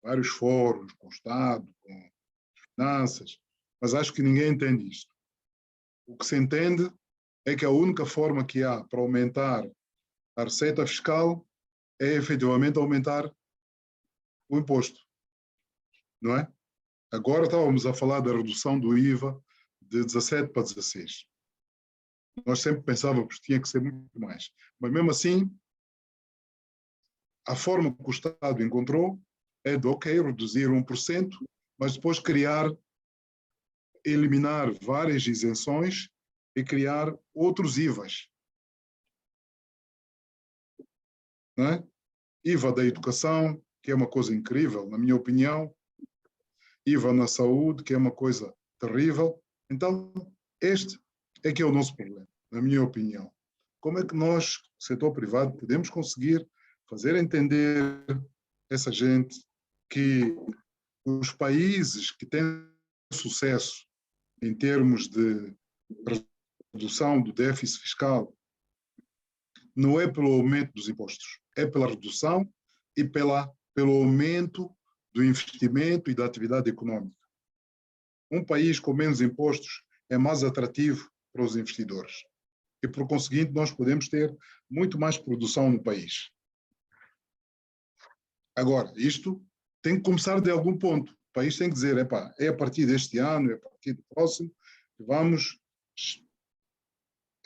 vários fóruns, com o Estado, com finanças, mas acho que ninguém entende isto. O que se entende é que a única forma que há para aumentar a receita fiscal é efetivamente aumentar o imposto, não é? Agora estávamos a falar da redução do IVA de 17 para 16. Nós sempre pensávamos que tinha que ser muito mais. Mas mesmo assim, a forma que o Estado encontrou é de, ok, reduzir 1%, mas depois eliminar várias isenções e criar outros IVAs. Não é? IVA da educação, que é uma coisa incrível, na minha opinião. IVA na saúde, que é uma coisa terrível. Então, este é que é o nosso problema, na minha opinião. Como é que nós, setor privado, podemos conseguir fazer entender essa gente que os países que têm sucesso em termos de redução do déficit fiscal não é pelo aumento dos impostos, é pela redução e pelo aumento do investimento e da atividade econômica. Um país com menos impostos é mais atrativo para os investidores. E, por conseguinte, nós podemos ter muito mais produção no país. Agora, isto tem que começar de algum ponto. O país tem que dizer, é a partir deste ano, é a partir do próximo, que vamos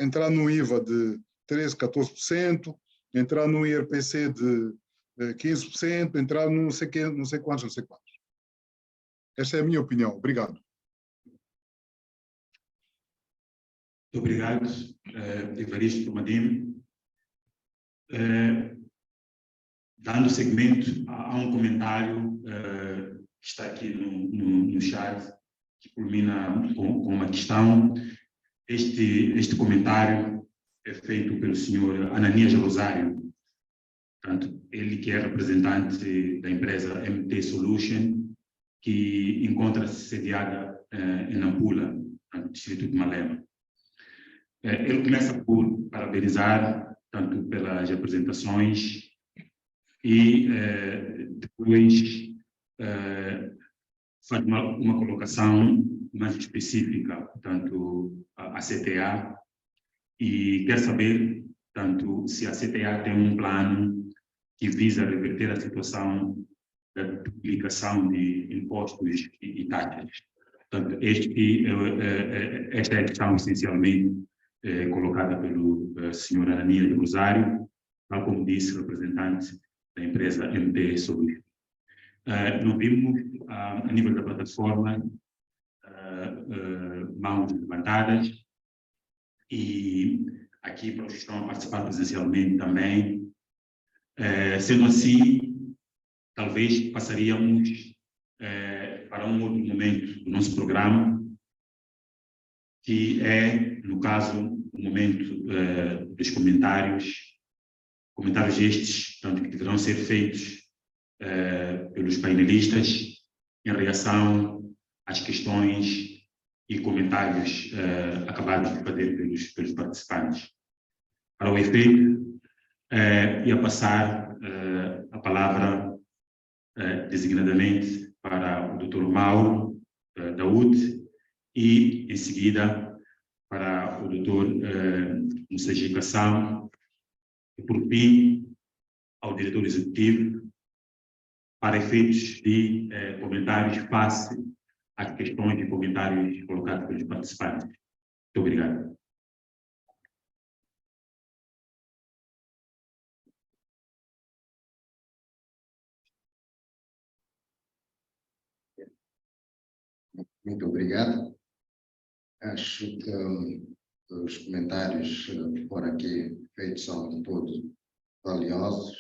entrar no IVA de 13%, 14%, entrar no IRPC de 15%, entrar no não sei quê, não sei quantos. Esta é a minha opinião. Obrigado. Muito obrigado, Evaristo Tomadino. Dando seguimento a um comentário que está aqui no chat, que culmina com uma questão. Este comentário é feito pelo senhor Ananias Rosário, portanto, ele que é representante da empresa MT Solution, que encontra-se sediada em Nampula, no distrito de Malema. Ele começa por parabenizar, tanto pelas apresentações, e depois faz uma colocação mais específica, portanto, a CTA, e quer saber, tanto se a CTA tem um plano que visa reverter a situação da duplicação de impostos e taxas. Portanto, esta é a questão essencialmente colocada pelo senhor Ananias Rosário, tal como disse, representante da empresa MT Solution. Nós vimos, a nível da plataforma, mãos levantadas, e aqui para os que estão a participar presencialmente também. Sendo assim, talvez passaríamos para um outro momento do nosso programa, que é, no caso, o momento dos comentários estes, tanto que deverão ser feitos pelos painelistas em reação às questões e comentários acabados de fazer pelos participantes. Para o efeito, ia passar a palavra designadamente para o Dr. Mauro da UT e, em seguida, para o Dr. Mussaji Kassam, e, por fim, ao diretor executivo, para efeitos de comentários face às questões e comentários colocados pelos participantes. Muito obrigado. Muito obrigado. Acho que os comentários por aqui feitos são todos valiosos.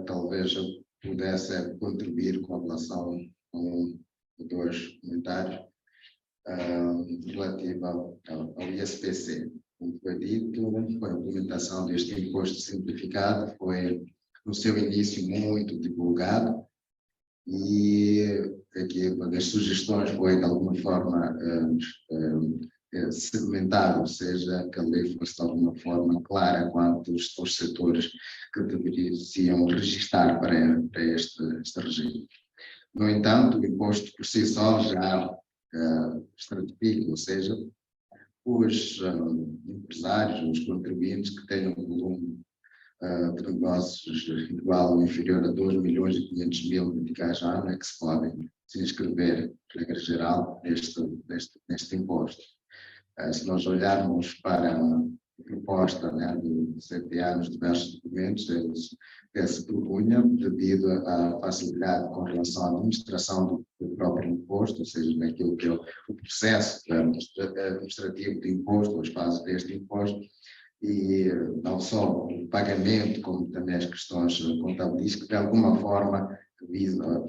Talvez eu pudesse contribuir com relação a um ou dois comentários relativo ao ISPC. Como foi dito, a implementação deste imposto simplificado foi, no seu início, muito divulgado, e aqui uma das sugestões foi, de alguma forma, segmentado, ou seja, que a lei fosse de alguma forma clara quanto aos setores que deveriam registrar para este regime. No entanto, o imposto por si só já estratifica, ou seja, os empresários, os contribuintes que tenham um volume de negócios igual ou inferior a 2.500.000 meticais ano é que se podem se inscrever, regra geral, neste imposto. Se nós olharmos para a proposta, né, do CTA nos diversos documentos, se propunha, devido à facilidade com relação à administração do próprio imposto, ou seja, naquilo que é o processo administrativo do imposto, as fases deste imposto, e não só o pagamento, como também as questões contabilísticas, de alguma forma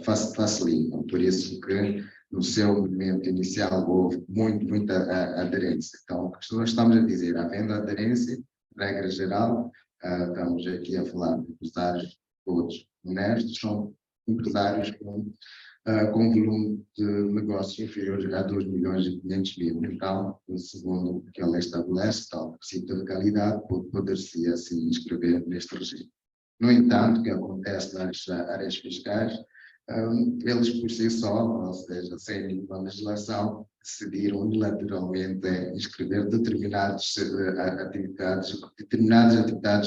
facilitam. Por isso que no seu momento inicial houve muita aderência. Então, o que nós estamos a dizer, havendo aderência, regra geral, estamos aqui a falar de empresários todos honestos, são empresários com volume de negócio inferior a 2.500.000. Então, segundo o que a lei estabelece, tal requisito de qualidade, poder-se assim inscrever neste regime. No entanto, o que acontece nas áreas fiscais, eles por si só, ou seja, sem nenhuma legislação, decidiram unilateralmente inscrever determinadas atividades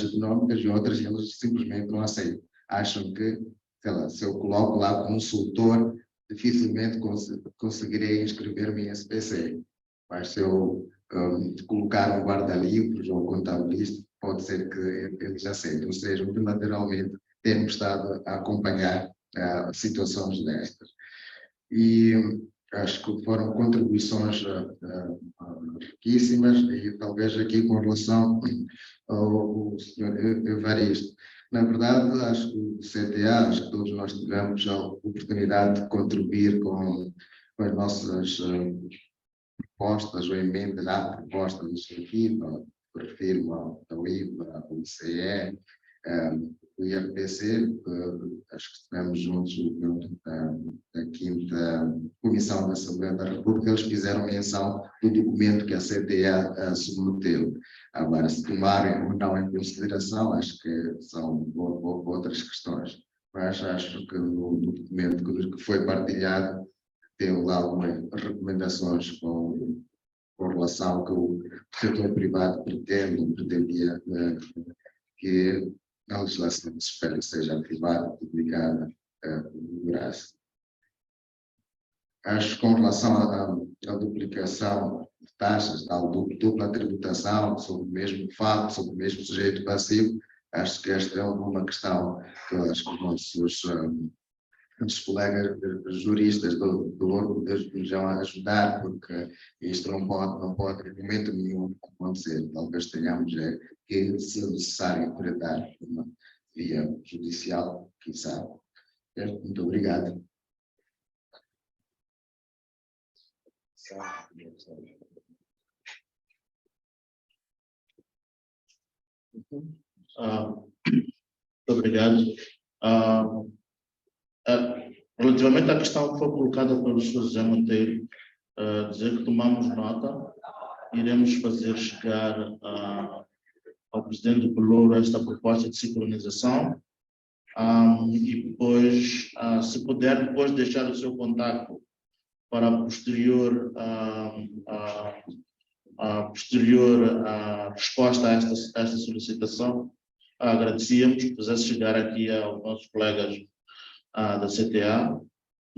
económicas e outras eles simplesmente não aceitam. Acham que, sei lá, se eu coloco lá consultor, dificilmente conseguirei inscrever-me em SPC. Mas se eu colocar um guarda-livros ou contabilista, pode ser que eles aceitem. Ou seja, unilateralmente temos estado a acompanhar situações destas. E acho que foram contribuições riquíssimas, e talvez aqui com relação ao Sr. Evaristo. Na verdade, acho que o CTA, acho que todos nós tivemos a oportunidade de contribuir com as nossas propostas ou emendas à proposta legislativa, refiro ao IVA, ao ICE, o IRPC, acho que estivemos juntos na 5ª Comissão da Assembleia da República, eles fizeram menção do documento que a CTA submeteu. Agora, se tomarem ou não em consideração, acho que são outras questões. Mas acho que no documento que foi partilhado, tem lá algumas recomendações com relação ao que o setor privado pretendia que a legislação se espera que seja privada, publicada de graça. Acho que com relação à duplicação de taxas, à dupla tributação sobre o mesmo fato, sobre o mesmo sujeito passivo, acho que esta é uma questão que eu acho que os colegas juristas do órgão vão ajudar, porque isto não pode em momento nenhum acontecer. Talvez tenhamos que, se necessário, enfrentar uma via judicial, quiçá. Muito obrigado. Muito obrigado. Relativamente à questão que foi colocada pelo Sr. José Monteiro, dizer que tomamos nota, iremos fazer chegar ao Presidente do Pelouro esta proposta de sincronização, e depois, se puder, depois deixar o seu contato para a posterior resposta a esta solicitação, agradecíamos que fizesse chegar aqui aos nossos colegas da CTA,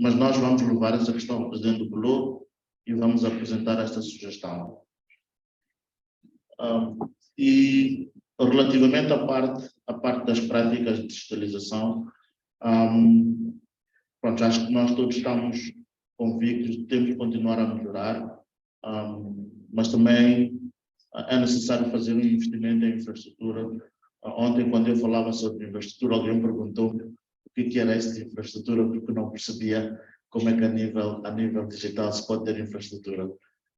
mas nós vamos levar essa questão ao Presidente do Pelouro e vamos apresentar esta sugestão. E relativamente à parte das práticas de digitalização, pronto, acho que nós todos estamos convictos de que temos que continuar a melhorar, mas também é necessário fazer um investimento em infraestrutura. Ontem, quando eu falava sobre infraestrutura, alguém me perguntou o que era isso de infraestrutura, porque não percebia como é que a nível digital se pode ter infraestrutura.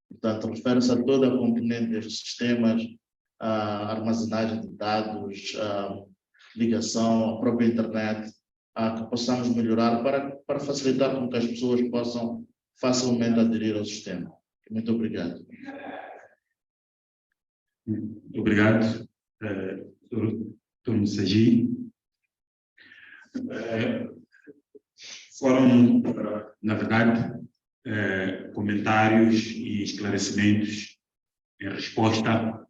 Portanto, refere-se a toda a componente destes sistemas, a armazenagem de dados, a ligação, a própria internet, que possamos melhorar para facilitar com que as pessoas possam facilmente aderir ao sistema. Muito obrigado. Obrigado, Dr. Messagi. Foram, na verdade, comentários e esclarecimentos em resposta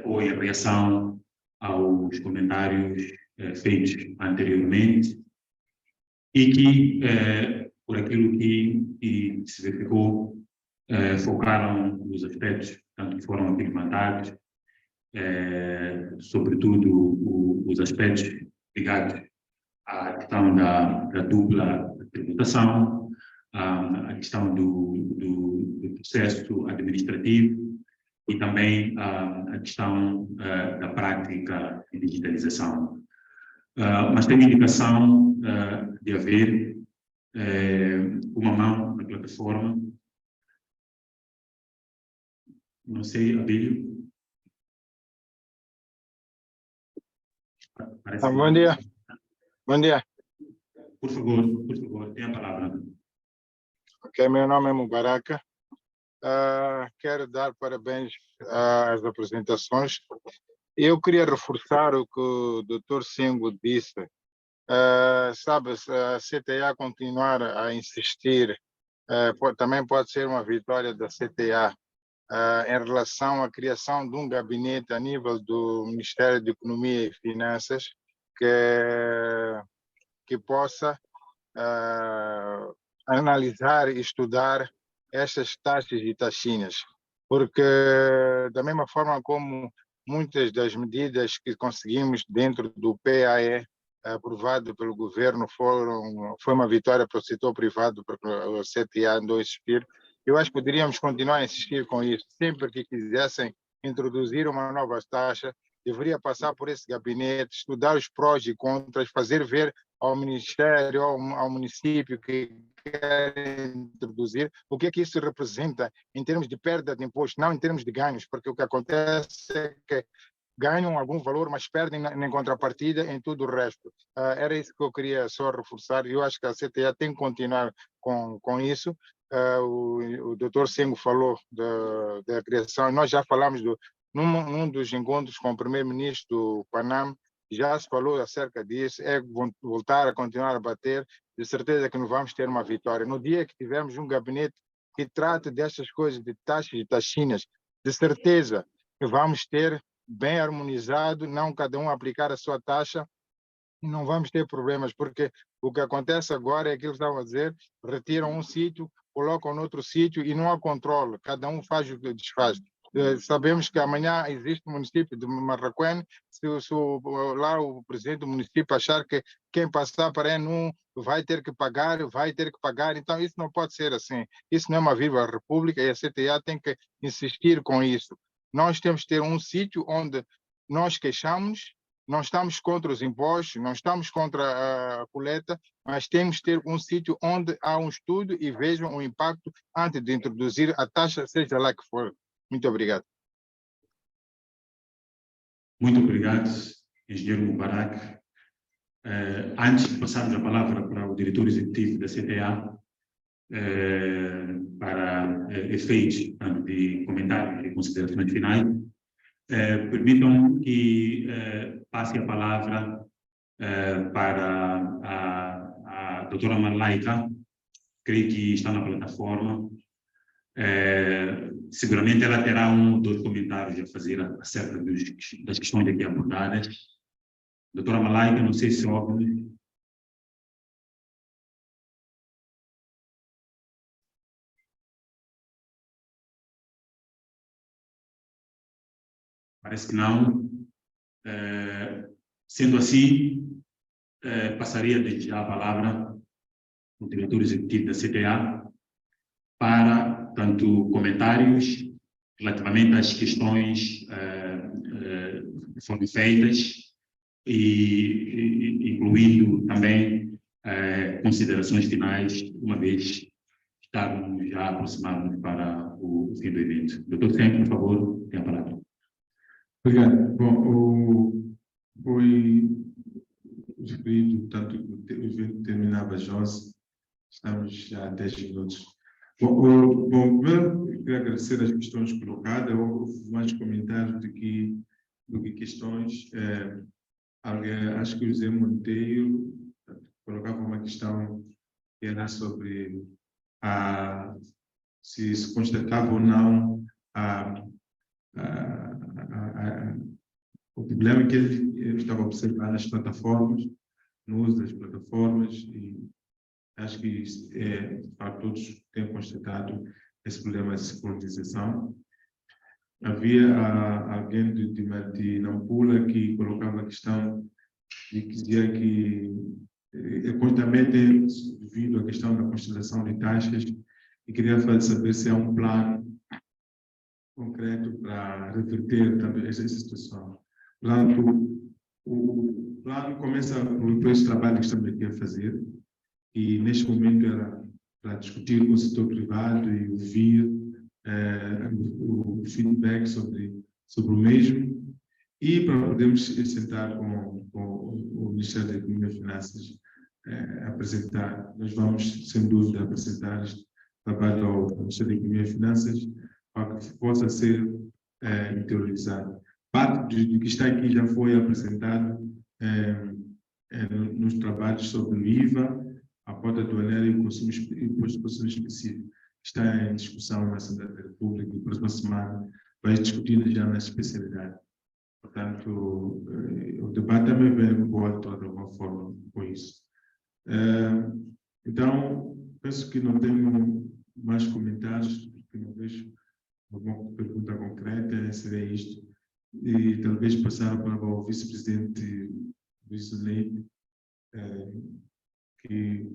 ou em reação aos comentários feitos anteriormente e que, por aquilo que se verificou, focaram nos aspectos tanto que foram aqui levantados, sobretudo os aspectos ligados à questão da dupla tributação, a questão do processo administrativo e também a questão da prática de digitalização. Mas tem indicação de haver uma mão na plataforma. Não sei, Abílio. Bom dia. Bom dia. Por favor, tenha a palavra. Ok, meu nome é Mubaraka. Quero dar parabéns às apresentações. Eu queria reforçar o que o Dr. Sengo disse. Sabe, a CTA continuar a insistir, também pode ser uma vitória da CTA em relação à criação de um gabinete a nível do Ministério de Economia e Finanças que possa analisar e estudar estas taxas e taxinhas, porque da mesma forma como muitas das medidas que conseguimos dentro do PAE aprovado pelo governo foi uma vitória para o setor privado, porque o CTA andou a existir. Eu acho que poderíamos continuar a insistir com isso. Sempre que quisessem introduzir uma nova taxa, deveria passar por esse gabinete, estudar os prós e contras, fazer ver ao Ministério, ao município que querem introduzir, o que é que isso representa em termos de perda de imposto, não em termos de ganhos, porque o que acontece é que ganham algum valor, mas perdem em contrapartida em tudo o resto. Era isso que eu queria só reforçar. Eu acho que a CTA tem que continuar com isso. O Dr. Sengo falou da criação, nós já falamos num dos encontros com o primeiro-ministro do Panam, já se falou acerca disso, voltar a continuar a bater, de certeza que não vamos ter uma vitória. No dia que tivermos um gabinete que trate destas coisas de taxas e taxinhas, de certeza que vamos ter bem harmonizado, não cada um aplicar a sua taxa, e não vamos ter problemas, porque o que acontece agora é aquilo que estavam a dizer, retiram um sítio, colocam no outro sítio e não há controle, cada um faz o que desfaz. Sabemos que amanhã existe o município de Marraquém, se lá o presidente do município achar que quem passar para ENU vai ter que pagar, então isso não pode ser assim. Isso não é uma viva república e a CTA tem que insistir com isso. Nós temos que ter um sítio onde nós queixamos, não estamos contra os impostos, não estamos contra a coleta, mas temos que ter um sítio onde há um estudo e vejam o impacto antes de introduzir a taxa, seja lá que for. Muito obrigado. Muito obrigado, engenheiro Mubarak. Antes de passarmos a palavra para o diretor executivo da CTA, para efeitos de comentários e considerações finais, permitam que passe a palavra para a doutora Malaika, creio que está na plataforma. Seguramente ela terá um ou dois comentários a fazer acerca das questões aqui abordadas. Doutora Malaika, não sei se ouve. Parece que não. Sendo assim, passaria desde já a palavra ao diretor executivo da CTA para tanto comentários relativamente às questões que foram feitas e incluindo também considerações finais, uma vez estarmos já aproximados para o fim do evento. Doutor Sengo, por favor, tem a palavra. Obrigado. Bom, foi referido, tanto o evento terminava às 11, estamos já a 10 minutos. Bom, primeiro queria agradecer as questões colocadas. Houve mais comentários do que questões. Acho que o José Monteiro colocava uma questão que era sobre se constatava ou não o problema que ele estava observando nas plataformas, no uso das plataformas, e acho que todos têm constatado esse problema de sincronização. Havia alguém de Nampula que colocava a questão de que dizia que também devido à questão da constelação de taxas, e queria saber se há um plano concreto para reverter também essa situação. Portanto, o plano começa por esse trabalho que estamos aqui a fazer, e neste momento era para discutir com o setor privado e ouvir o feedback sobre o mesmo, e para podermos sentar com o Ministério da Economia e Finanças, apresentar. Nós vamos, sem dúvida, apresentar este trabalho ao Ministério da Economia e Finanças para que possa ser interiorizado. Parte do que está aqui já foi apresentado nos trabalhos sobre o IVA, a cota aduaneira e o imposto de consumo específico. Está em discussão na Assembleia da República e, próxima semana, vai discutir já na especialidade. Portanto, o debate também vem envolto de alguma forma com isso. Então, penso que não tenho mais comentários, porque não vejo alguma pergunta concreta, seria isto. E talvez passar a palavra ao vice-presidente Luís Leite, que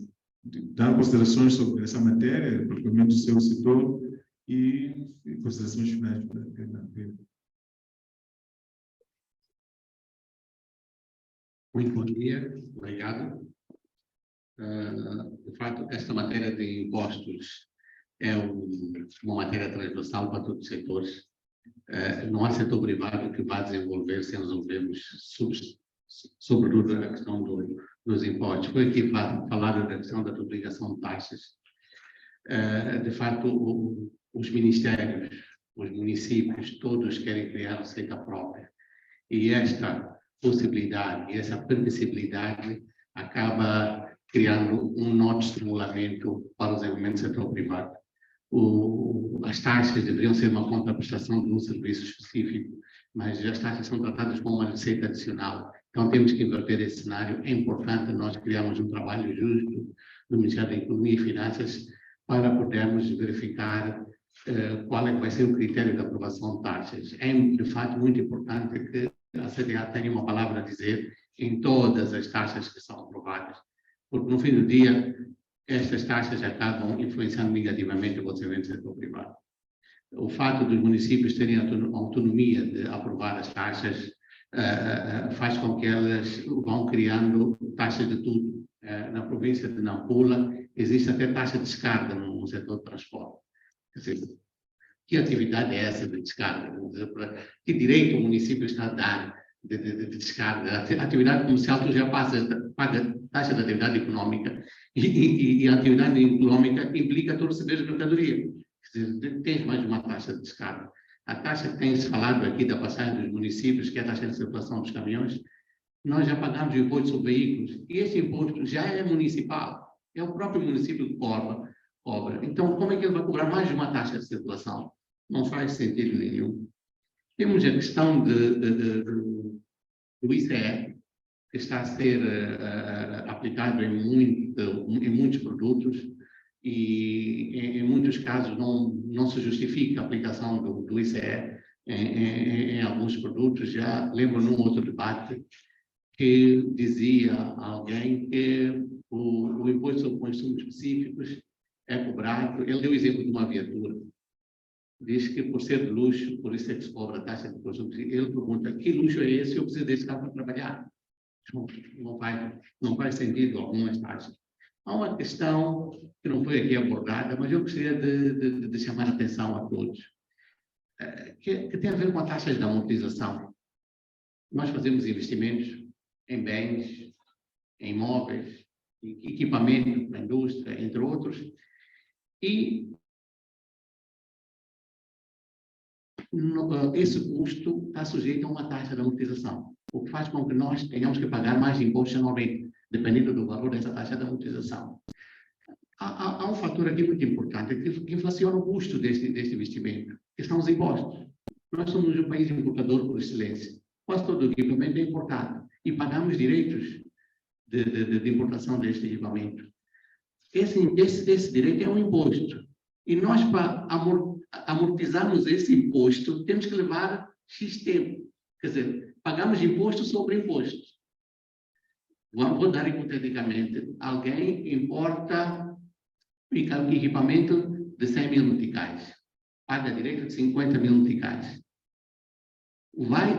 dá considerações sobre essa matéria, propriamente do seu setor, e considerações finais para a Muito bom dia, obrigado. De fato, esta matéria de impostos é uma matéria transversal para todos os setores. Não há setor privado que vá desenvolver sem resolvermos, sobretudo, a questão dos impostos. Foi aqui falado da questão da duplicação de taxas. De fato, os ministérios, os municípios, todos querem criar receita própria. E esta possibilidade e essa permissibilidade acaba criando um nó de estimulamento para o desenvolvimento do setor privado. As taxas deveriam ser uma contraprestação de um serviço específico, mas as taxas são tratadas como uma receita adicional. Então temos que inverter esse cenário. É importante nós criarmos um trabalho justo do Ministério da Economia e Finanças para podermos verificar qual é que vai ser o critério de aprovação de taxas. É, de fato, muito importante que a CDA tenha uma palavra a dizer em todas as taxas que são aprovadas, porque no fim do dia estas taxas acabam influenciando negativamente o desenvolvimento do setor privado. O fato dos municípios terem a autonomia de aprovar as taxas faz com que elas vão criando taxas de tudo. Na província de Nampula existe até taxa de descarga no setor de transporte. Quer dizer, que atividade é essa de descarga? Que direito o município está a dar de descarga? A atividade comercial tu já paga taxa de atividade económica e a atividade económica implica tu receberes mercadoria. Quer dizer, tens mais uma taxa de descarga. A taxa que tem-se falado aqui da passagem dos municípios, que é a taxa de circulação dos caminhões, nós já pagamos o imposto sobre veículos e esse imposto já é municipal. É o próprio município que cobra. Então, como é que ele vai cobrar mais de uma taxa de circulação? Não faz sentido nenhum. Temos a questão do ICE, que está a ser aplicado em muitos produtos e, em muitos casos, não se justifica a aplicação do ICE em alguns produtos. Já lembro num outro debate que dizia alguém que o imposto sobre consumos específicos é cobrado. Ele deu o exemplo de uma viatura. Diz que por ser de luxo, por isso é que se cobra a taxa de consumo. Ele pergunta, que luxo é esse? Eu preciso desse carro para trabalhar. Não faz sentido algumas taxas. Há uma questão que não foi aqui abordada, mas eu gostaria de chamar a atenção a todos, que tem a ver com a taxa de amortização. Nós fazemos investimentos em bens, em imóveis, equipamento na indústria, entre outros, e esse custo está sujeito a uma taxa de amortização, o que faz com que nós tenhamos que pagar mais impostos anualmente, dependendo do valor dessa taxa de amortização. Há um fator aqui muito importante, que inflaciona o custo deste investimento, que são os impostos. Nós somos um país importador por excelência. Quase todo o equipamento é importado e pagamos direitos de importação deste equipamento. Esse direito é um imposto. E nós, para amortizarmos esse imposto, temos que levar X tempo. Quer dizer, pagamos imposto sobre imposto. Vou dar hipoteticamente. Alguém importa um equipamento de 100 mil meticais. Paga direito de 50 mil meticais.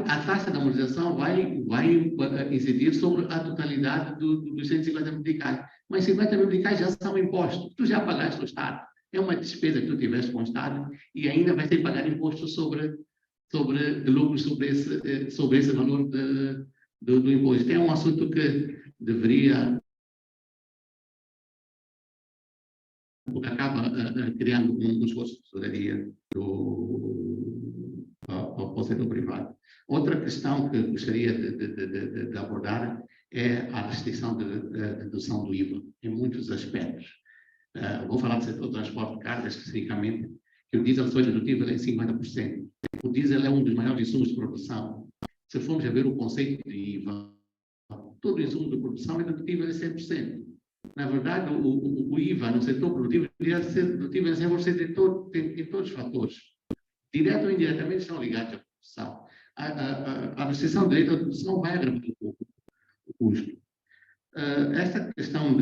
A taxa de amortização vai incidir sobre a totalidade dos 150 meticais. Mas 50 mil meticais já são impostos. Tu já pagaste ao Estado. É uma despesa que tu tiveste com o Estado e ainda vai ter que pagar imposto de lucros sobre esse valor do imposto. É um assunto que deveria... acaba criando um esforço de tesouraria ao setor privado. Outra questão que gostaria de abordar é a restrição de dedução do IVA, em muitos aspectos. Vou falar do setor do transporte de cargas, especificamente, que o diesel foi dedutível em 50%. O diesel é um dos maiores insumos de produção. Se formos a ver o conceito de IVA, todo insumo de produção é dedutível em 100%. Na verdade, o IVA no setor produtivo deveria ser dedutível em 100% em todos os fatores. Direto ou indiretamente estão ligados à produção. A restrição do direito à dedução vai agravar o custo. Esta questão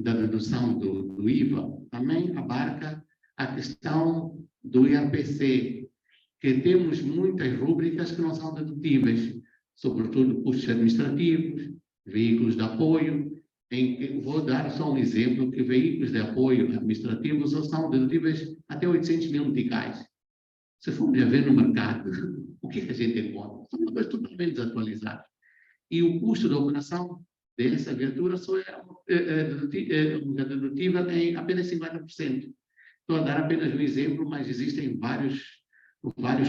da dedução do IVA também abarca a questão do IRPC, que temos muitas rúbricas que não são dedutíveis, sobretudo custos administrativos, veículos de apoio, vou dar só um exemplo, que veículos de apoio administrativos são dedutíveis até 800 mil meticais. Se formos a ver no mercado, o que a gente encontra? São uma coisa totalmente desatualizada. E o custo da operação dessa viatura só é dedutível em apenas 50%. Estou a dar apenas um exemplo, mas existem vários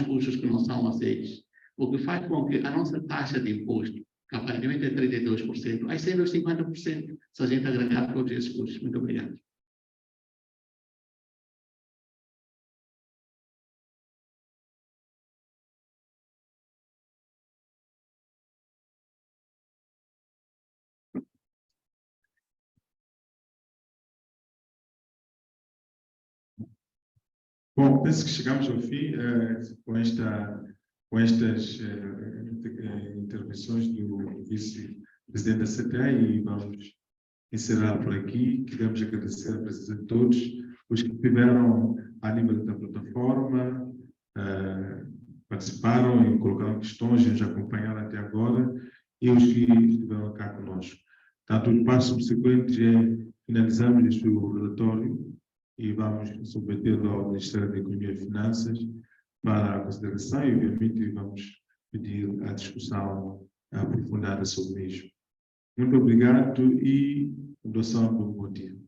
custos que não são aceitos. O que faz com que a nossa taxa de imposto, que aparentemente é 32%, vai ser os 50%, se a gente agregar todos esses custos. Muito obrigado. Bom, penso que chegamos ao fim com estas intervenções do vice-presidente da CTA e vamos encerrar por aqui. Queremos agradecer a presença de todos os que estiveram a nível da plataforma, participaram e colocaram questões e nos acompanharam até agora, e os que estiveram cá conosco. Tanto o passo subsequente finalizamos este relatório e vamos submetê-lo ao Ministério da Economia e Finanças para a consideração e, obviamente, vamos pedir a discussão aprofundada sobre isso. Muito obrigado e adoção do motivo.